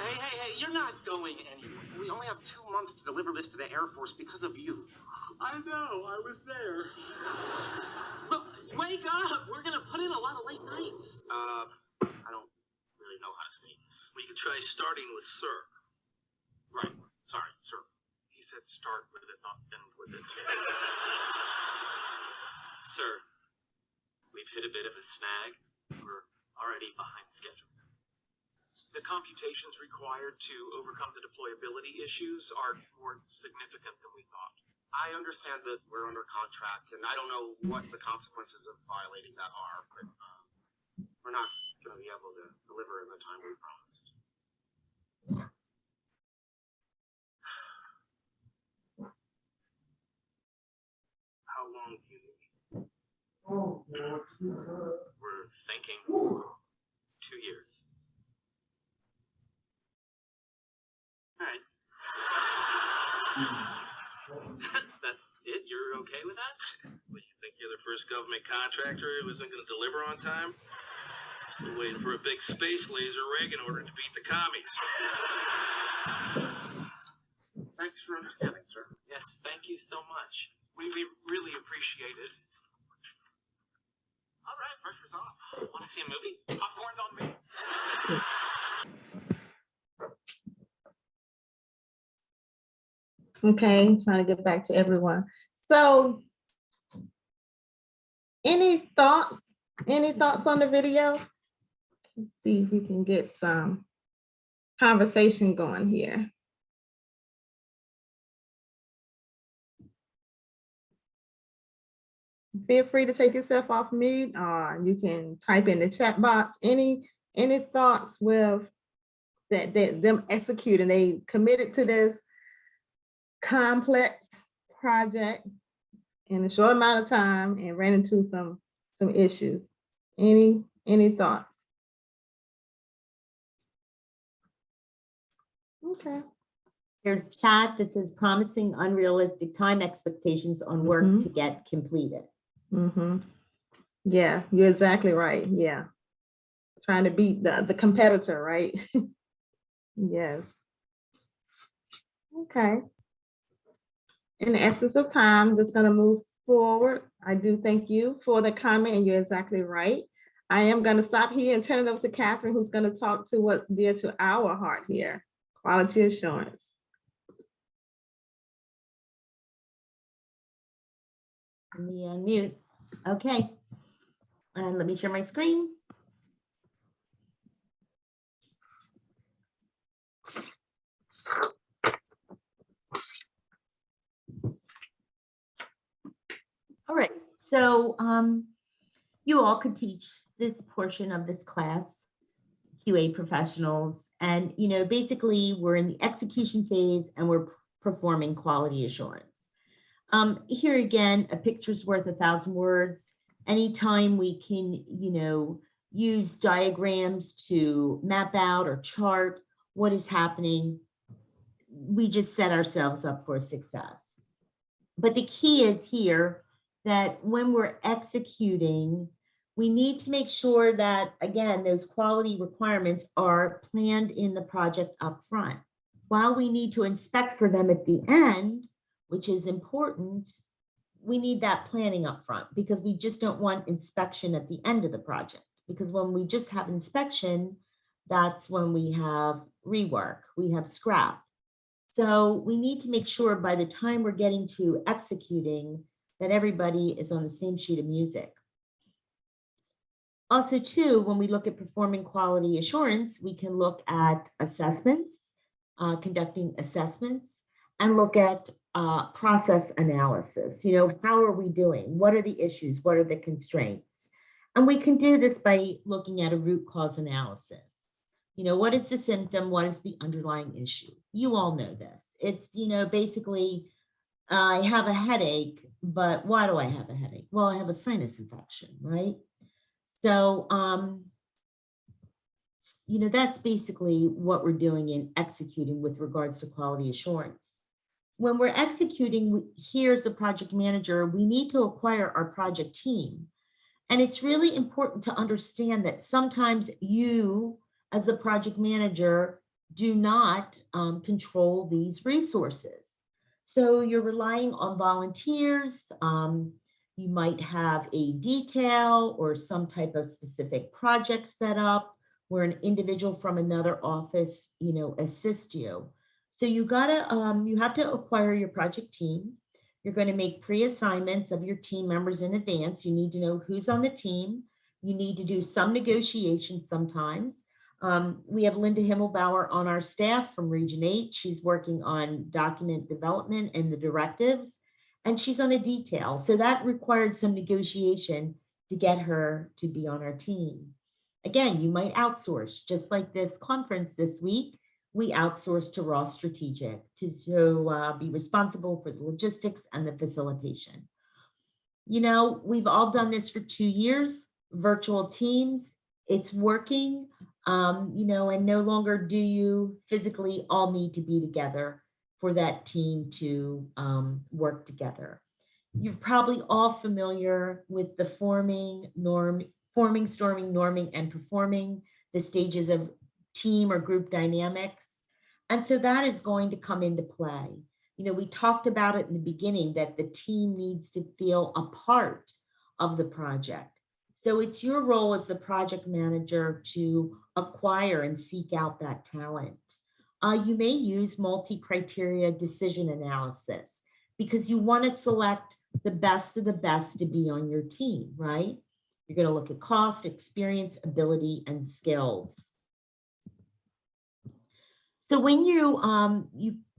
hey, you're not going anywhere. We only have 2 months to deliver this to the Air Force because of you. I know. I was there. Well, wake up. We're going to put in a lot of late nights. I don't really know how to say this. We could try starting with Sir. Right. Sorry, sir. He said start with it, not end with it. Sir, we've hit a bit of a snag. We're already behind schedule. The computations required to overcome the deployability issues are more significant than we thought. I understand that we're under contract, and I don't know what the consequences of violating that are, but we're not going to be able to deliver in the time we promised. How long do you need? We're thinking 2 years. All right. That's it? You're okay with that? Well, you think you're the first government contractor who isn't going to deliver on time? Still waiting for a big space laser rig in order to beat the commies. Thanks for understanding, sir. Yes, thank you so much. We'd be really appreciated. All right, pressure's off. Want to see a movie? Popcorn's on me. Okay, trying to get back to everyone. So, any thoughts? Any thoughts on the video? Let's see if we can get some conversation going here. Feel free to take yourself off mute, or you can type in the chat box. Any thoughts with that them executing? They committed to this complex project in a short amount of time and ran into some issues. Any thoughts? Okay. There's chat that says promising unrealistic time expectations on work to get completed. Yeah, you're exactly right. Yeah. Trying to beat the competitor, right? Yes. Okay. In the essence of time, just going to move forward. I do thank you for the comment, and you're exactly right. I am going to stop here and turn it over to Catherine, who's going to talk to what's dear to our heart here, quality assurance. Let me unmute. Okay. And let me share my screen. All right. So you all could teach this portion of this class, QA professionals. And, you know, basically we're in the execution phase and we're performing quality assurance. Here again, a picture's worth 1,000 words. Anytime we can, you know, use diagrams to map out or chart what is happening, we just set ourselves up for success. But the key is here that when we're executing, we need to make sure that, again, those quality requirements are planned in the project up front. While we need to inspect for them at the end, which is important, we need that planning up front because we just don't want inspection at the end of the project. Because when we just have inspection, that's when we have rework, we have scrap. So we need to make sure by the time we're getting to executing that everybody is on the same sheet of music. Also, too, when we look at performing quality assurance, we can look at assessments, conducting assessments, and look at process analysis. You know, how are we doing? What are the issues? What are the constraints? And we can do this by looking at a root cause analysis. You know, what is the symptom? What is the underlying issue? You all know this. It's, you know, basically, I have a headache, but why do I have a headache? Well, I have a sinus infection, right? So, you know, that's basically what we're doing in executing with regards to quality assurance. When we're executing, here's the project manager, we need to acquire our project team. And it's really important to understand that sometimes you, as the project manager, do not control these resources. So you're relying on volunteers. You might have a detail or some type of specific project set up where an individual from another office, you know, assist you. So you have to acquire your project team. You're going to make pre-assignments of your team members in advance. You need to know who's on the team. You need to do some negotiation sometimes. We have Linda Himmelbauer on our staff from Region 8. She's working on document development and the directives, and she's on a detail. So that required some negotiation to get her to be on our team. Again, you might outsource, just like this conference this week. We outsource to Raw Strategic to be responsible for the logistics and the facilitation. You know, we've all done this for 2 years, virtual teams. It's working, you know, and no longer do you physically all need to be together for that team to work together. You're probably all familiar with the forming, storming, norming, and performing, the stages of team or group dynamics. And so that is going to come into play. You know, we talked about it in the beginning that the team needs to feel a part of the project. So it's your role as the project manager to acquire and seek out that talent. You may use multi-criteria decision analysis because you want to select the best of the best to be on your team, right? You're going to look at cost, experience, ability, and skills. So when you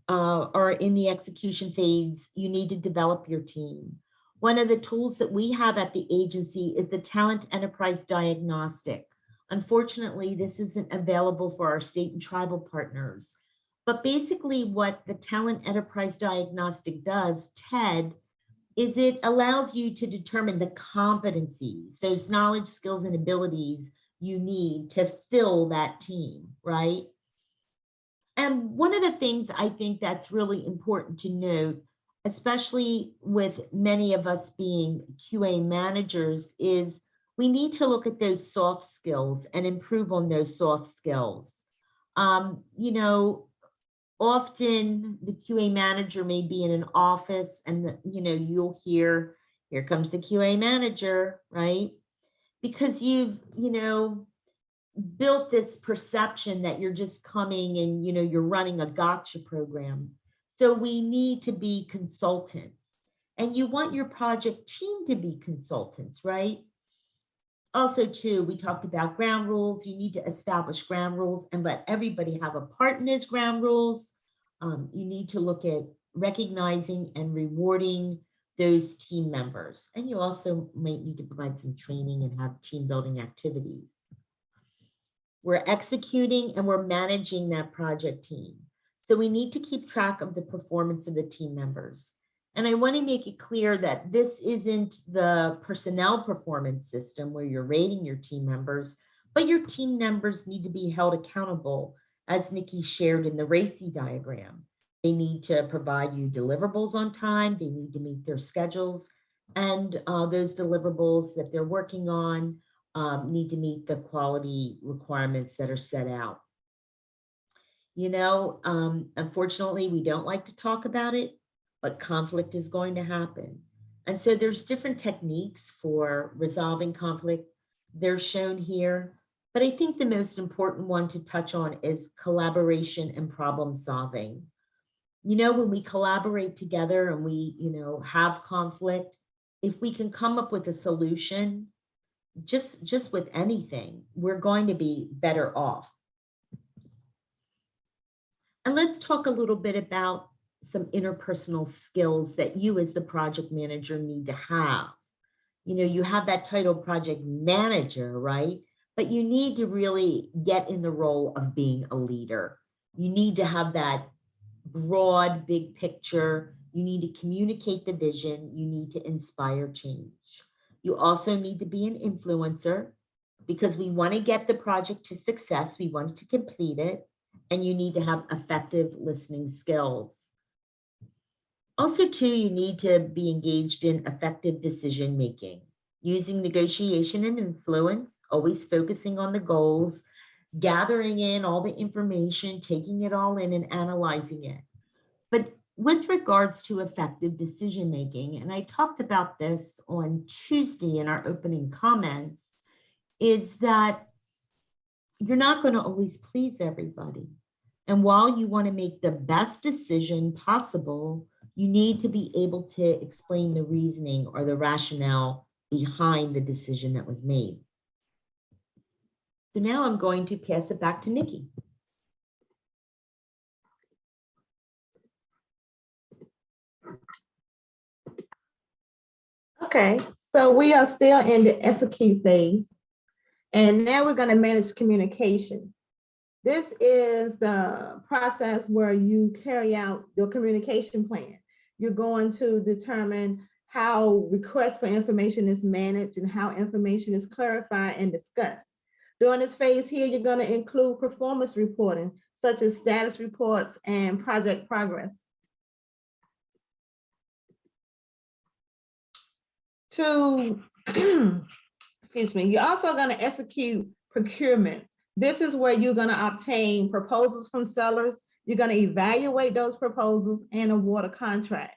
are in the execution phase, you need to develop your team. One of the tools that we have at the agency is the Talent Enterprise Diagnostic. Unfortunately, this isn't available for our state and tribal partners. But basically what the Talent Enterprise Diagnostic does, TED, is it allows you to determine the competencies, those knowledge, skills, and abilities you need to fill that team, right? And one of the things I think that's really important to note, especially with many of us being QA managers, is we need to look at those soft skills and improve on those soft skills. You know, often the QA manager may be in an office and, you know, you'll hear, here comes the QA manager, right? Because you've, you know, built this perception that you're just coming and, you know, you're running a gotcha program. So we need to be consultants, and you want your project team to be consultants, right? Also, too, we talked about ground rules. You need to establish ground rules and let everybody have a part in those ground rules. You need to look at recognizing and rewarding those team members. And you also might need to provide some training and have team building activities. We're executing and we're managing that project team. So we need to keep track of the performance of the team members. And I want to make it clear that this isn't the personnel performance system where you're rating your team members, but your team members need to be held accountable, as Nikki shared in the RACI diagram. They need to provide you deliverables on time. They need to meet their schedules, and those deliverables that they're working on need to meet the quality requirements that are set out. You know, unfortunately, we don't like to talk about it, but conflict is going to happen. And so there's different techniques for resolving conflict. They're shown here, but I think the most important one to touch on is collaboration and problem solving. You know, when we collaborate together and we, you know, have conflict, if we can come up with a solution, just with anything, we're going to be better off. And let's talk a little bit about some interpersonal skills that you as the project manager need to have. You know, you have that title project manager, right? But you need to really get in the role of being a leader. You need to have that broad, big picture. You need to communicate the vision. You need to inspire change. You also need to be an influencer because we want to get the project to success. We want to complete it. And you need to have effective listening skills. Also, too, you need to be engaged in effective decision making, using negotiation and influence, always focusing on the goals, gathering in all the information, taking it all in and analyzing it. But with regards to effective decision making, and I talked about this on Tuesday in our opening comments, is that you're not going to always please everybody. And while you want to make the best decision possible, you need to be able to explain the reasoning or the rationale behind the decision that was made. So now I'm going to pass it back to Nikki. Okay, so we are still in the execute phase, and now we're going to manage communication. This is the process where you carry out your communication plan. You're going to determine how requests for information is managed and how information is clarified and discussed. During this phase here, you're going to include performance reporting, such as status reports and project progress. Excuse me, you're also going to execute procurements. This is where you're going to obtain proposals from sellers You're going to evaluate those proposals and award a contract.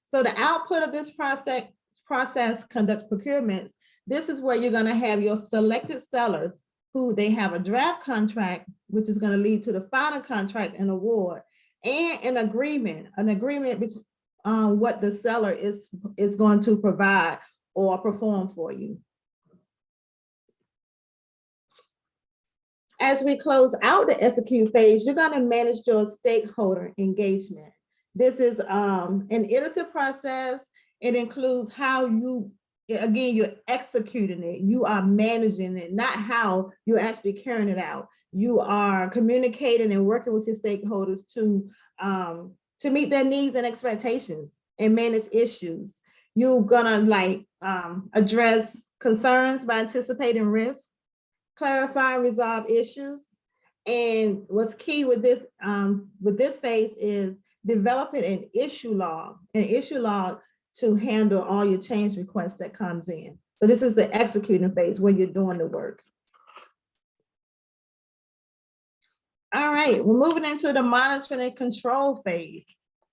So the output of this process conducts procurements. This is where you're going to have your selected sellers who they have a draft contract, which is going to lead to the final contract and award, and an agreement which what the seller is going to provide or perform for you. As we close out the execute phase, you're going to manage your stakeholder engagement. This is an iterative process. It includes how you're executing it. You are managing it, not how you're actually carrying it out. You are communicating and working with your stakeholders to meet their needs and expectations and manage issues. You're gonna address concerns by anticipating risk, clarify and resolve issues. And what's key with this phase is developing an issue log to handle all your change requests that comes in. So this is the executing phase where you're doing the work. All right, we're moving into the monitoring and control phase.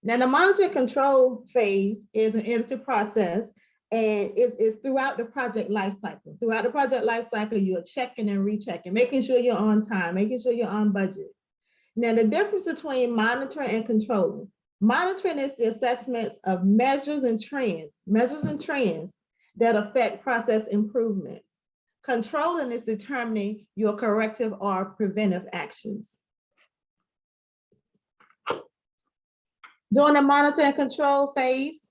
Now, the monitoring and control phase is an iterative process, and it's throughout the project life cycle. Throughout the project life cycle, you're checking and rechecking, making sure you're on time, making sure you're on budget. Now, the difference between monitoring and controlling. Monitoring is the assessments of measures and trends that affect process improvements. Controlling is determining your corrective or preventive actions. During the monitor and control phase,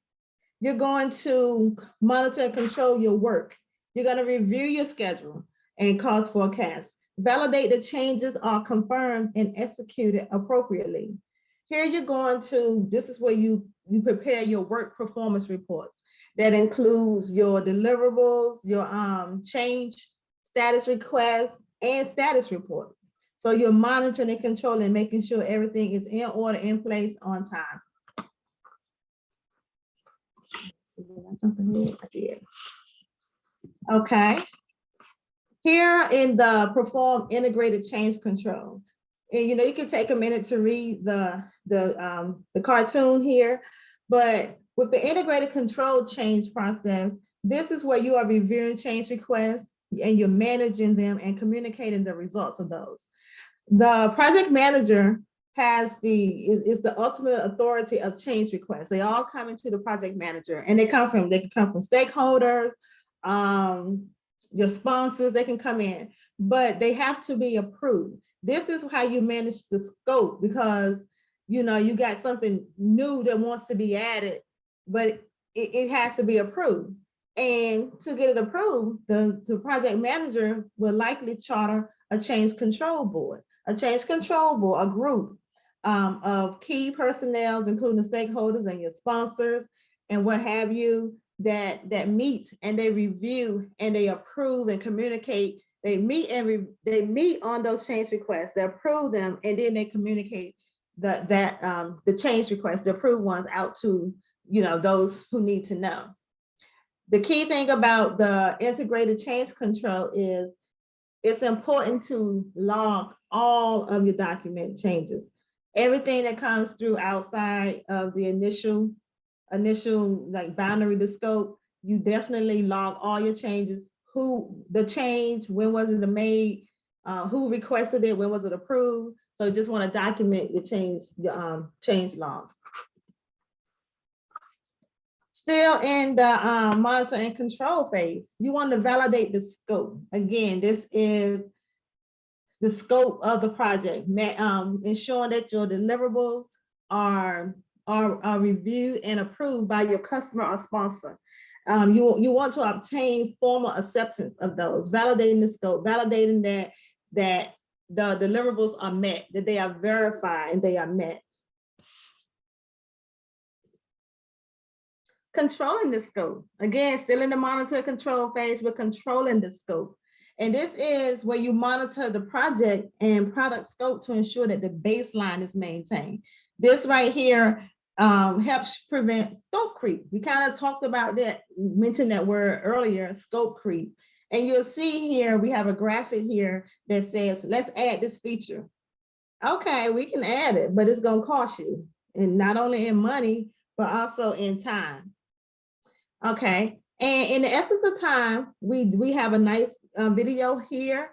you're going to monitor and control your work. You're going to review your schedule and cost forecast, validate the changes are confirmed and executed appropriately. Here you're going to, this is where you prepare your work performance reports. That includes your deliverables, your change status requests, and status reports. So you're monitoring and controlling, making sure everything is in order, in place, on time. Okay. Here in the perform integrated change control. And you can take a minute to read the cartoon here, but with the integrated control change process, this is where you are reviewing change requests and you're managing them and communicating the results of those. The project manager is the ultimate authority of change requests. They all come into the project manager, and they can come from stakeholders, your sponsors, they can come in, but they have to be approved. This is how you manage the scope, because you got something new that wants to be added, but it has to be approved. And to get it approved, the project manager will likely charter a change control board. A change control board, a group of key personnel, including the stakeholders and your sponsors and what have you, that meet and they review and they approve and communicate. They meet on those change requests, they approve them, and then they communicate the change requests, the approved ones, out to those who need to know. The key thing about the integrated change control is it's important to log all of your document changes. Everything that comes through outside of the initial boundary to scope, you definitely log all your changes. The change, when was it made, who requested it, when was it approved. So you just want to document your change logs. Still in the monitor and control phase, you want to validate the scope. Again, this is the scope of the project, ensuring that your deliverables are reviewed and approved by your customer or sponsor. You want to obtain formal acceptance of those, validating the scope, validating that the deliverables are met, that they are verified and they are met. Controlling the scope. Again, still in the monitor control phase, we're controlling the scope. And this is where you monitor the project and product scope to ensure that the baseline is maintained. This right here helps prevent scope creep. We kind of talked about that, mentioned that word earlier, scope creep. And you'll see here, we have a graphic here that says, let's add this feature. Okay, we can add it, but it's gonna cost you, and not only in money, but also in time. Okay, and in the essence of time, we have a nice video here.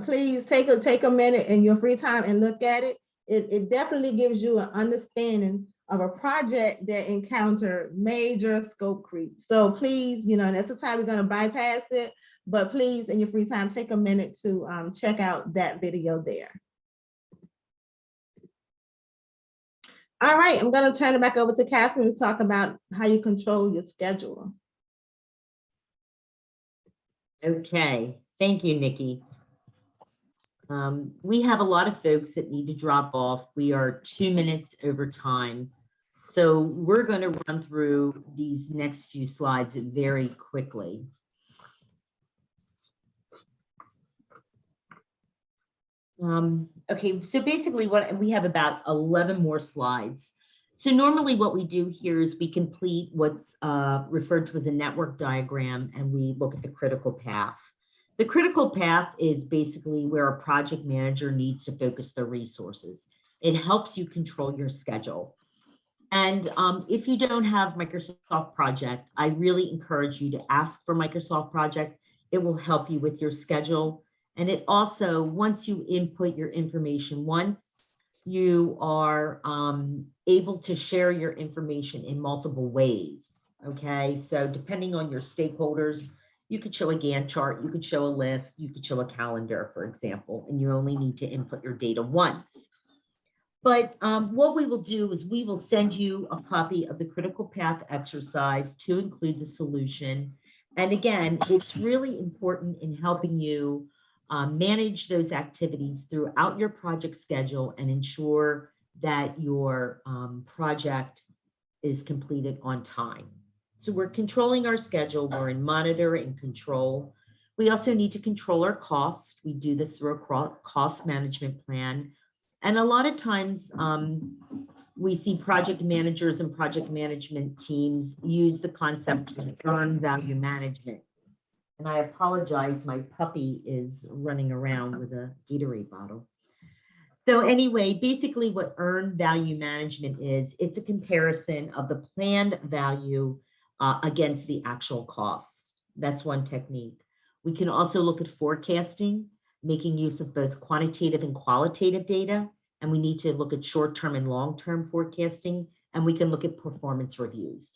Please take a minute in your free time and look at it. It definitely gives you an understanding of a project that encountered major scope creep. So please, and that's the time we're gonna bypass it, but please, in your free time, take a minute to check out that video there. All right, I'm gonna turn it back over to Catherine to talk about how you control your schedule. Okay, thank you, Nikki. We have a lot of folks that need to drop off. We are 2 minutes over time. So we're going to run through these next few slides very quickly. Okay, so basically we have about 11 more slides. So normally what we do here is we complete what's referred to as a network diagram, and we look at the critical path. The critical path is basically where a project manager needs to focus their resources. It helps you control your schedule. And if you don't have Microsoft Project, I really encourage you to ask for Microsoft Project. It will help you with your schedule. And it also, once you input your information once, you are able to share your information in multiple ways, okay? So depending on your stakeholders, you could show a Gantt chart, you could show a list, you could show a calendar, for example, and you only need to input your data once. But what we will do is we will send you a copy of the critical path exercise to include the solution. And again, it's really important in helping you manage those activities throughout your project schedule and ensure that your project is completed on time. So we're controlling our schedule, we're in monitor and control. We also need to control our costs. We do this through a cost management plan. And a lot of times we see project managers and project management teams use the concept of earned value management. And I apologize, my puppy is running around with a Gatorade bottle. So anyway, basically what earned value management is, it's a comparison of the planned value against the actual costs. That's one technique. We can also look at forecasting, making use of both quantitative and qualitative data. And we need to look at short-term and long-term forecasting, and we can look at performance reviews.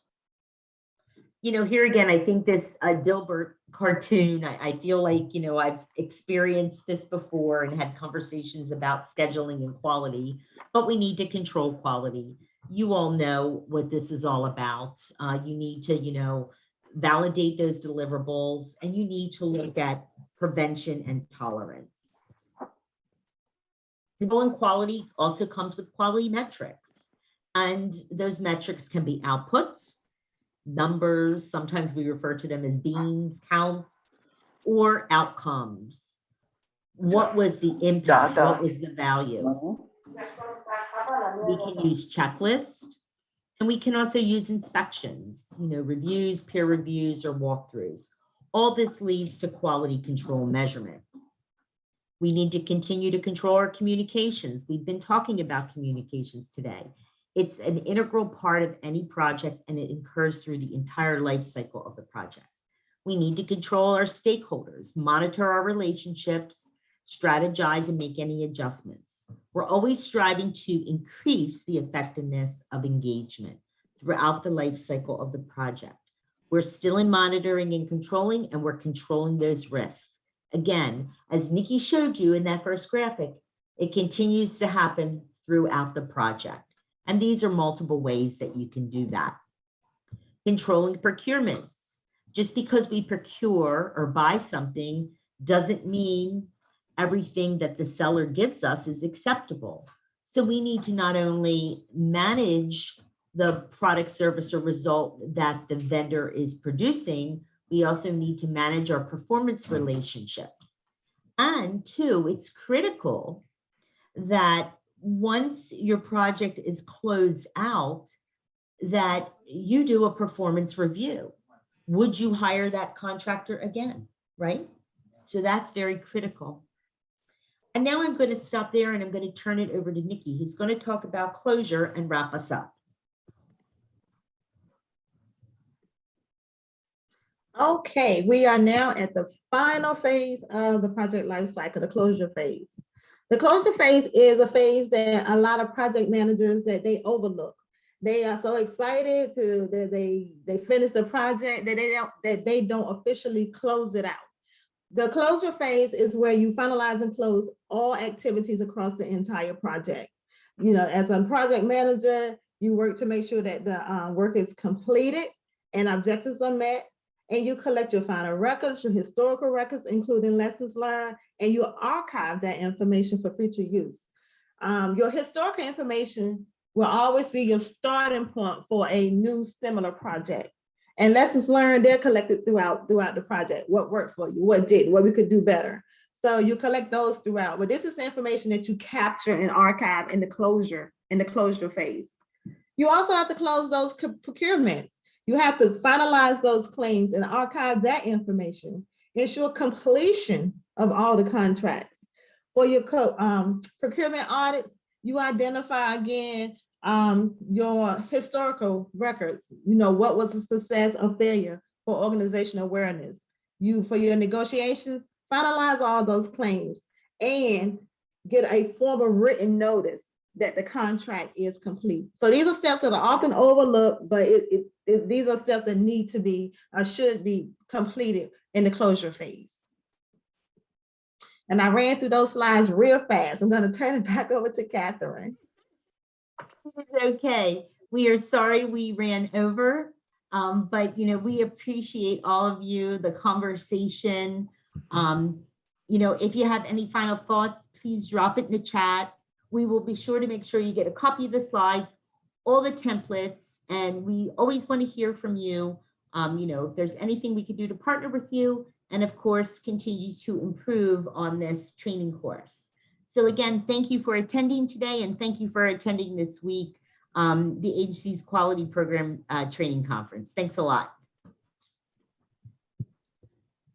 Here again, I think this Dilbert cartoon, I feel like, I've experienced this before and had conversations about scheduling and quality, but we need to control quality. You all know what this is all about. You need to, validate those deliverables, and you need to look at prevention and tolerance. Controlling quality also comes with quality metrics, and those metrics can be outputs, numbers, sometimes we refer to them as beans, counts, or outcomes. What was the impact? What was the value? We can use checklists, and we can also use inspections, reviews, peer reviews, or walkthroughs. All this leads to quality control measurement. We need to continue to control our communications. We've been talking about communications today. It's an integral part of any project, and it occurs through the entire life cycle of the project. We need to control our stakeholders, monitor our relationships, strategize, and make any adjustments. We're always striving to increase the effectiveness of engagement throughout the life cycle of the project. We're still in monitoring and controlling, and we're controlling those risks. Again, as Nikki showed you in that first graphic, it continues to happen throughout the project. And these are multiple ways that you can do that. Controlling procurements. Just because we procure or buy something doesn't mean everything that the seller gives us is acceptable. So we need to not only manage the product, service, or result that the vendor is producing, we also need to manage our performance relationships. And two, it's critical that once your project is closed out, that you do a performance review. Would you hire that contractor again, right? So that's very critical. And now I'm going to stop there and I'm going to turn it over to Nikki, who's going to talk about closure and wrap us up. Okay, we are now at the final phase of the project life cycle, the closure phase. The closure phase is a phase that a lot of project managers that they overlook. They are so excited that they finish the project that they don't officially close it out. The closure phase is where you finalize and close all activities across the entire project. You know, as a project manager, you work to make sure that the work is completed and objectives are met, and you collect your final records, your historical records, including lessons learned, and you archive that information for future use. Your historical information will always be your starting point for a new similar project. And lessons learned, they're collected throughout the project. What worked for you, what didn't, what we could do better. So you collect those throughout, but this is the information that you capture and archive in the closure phase. You also have to close those procurements. You have to finalize those claims and archive that information. Ensure completion of all the contracts. For your procurement audits, you identify again your historical records. You know, what was a success or failure for organizational awareness. For your negotiations, finalize all those claims and get a formal written notice that the contract is complete. So these are steps that are often overlooked, but these are steps that need to be or should be completed in the closure phase. And I ran through those slides real fast. I'm going to turn it back over to Catherine. Okay, we are sorry we ran over, but we appreciate all of you, the conversation. If you have any final thoughts, please drop it in the chat. We will be sure to make sure you get a copy of the slides, all the templates, and we always want to hear from you. If there's anything we could do to partner with you, and of course, continue to improve on this training course. So again, thank you for attending today, and thank you for attending this week, the agency's quality program training conference. Thanks a lot.